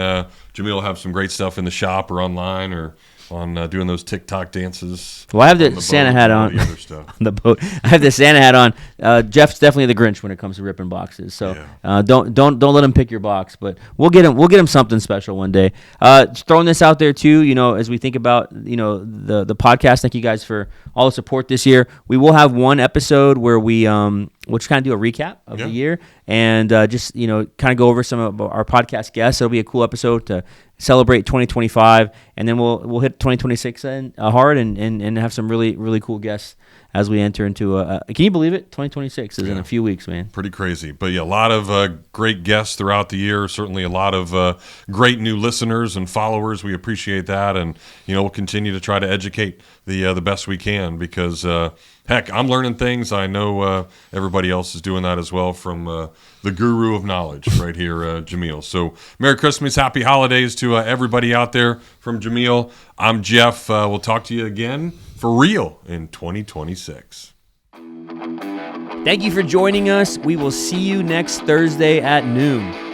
Jameel will have some great stuff in the shop or online or on doing those TikTok dances. Well, I have the Santa hat on. The other stuff. On the boat. I have the Santa hat on. Jeff's definitely the Grinch when it comes to ripping boxes. So don't let him pick your box, but we'll get him something special one day. Throwing this out there too, as we think about the podcast. Thank you guys for all the support this year. We will have one episode where we'll just kind of do a recap of the year and just kind of go over some of our podcast guests. It'll be a cool episode to celebrate 2025, and then we'll hit 2026 hard and have some really, really cool guests as we enter into can you believe it? 2026 is in a few weeks, man. Pretty crazy. But yeah, a lot of great guests throughout the year. Certainly a lot of great new listeners and followers. We appreciate that, and we'll continue to try to educate the best we can because heck, I'm learning things. I know everybody else is doing that as well from the guru of knowledge right here, Jameel. So Merry Christmas, Happy Holidays to everybody out there from Jameel. I'm Jeff. We'll talk to you again for real in 2026. Thank you for joining us. We will see you next Thursday at noon.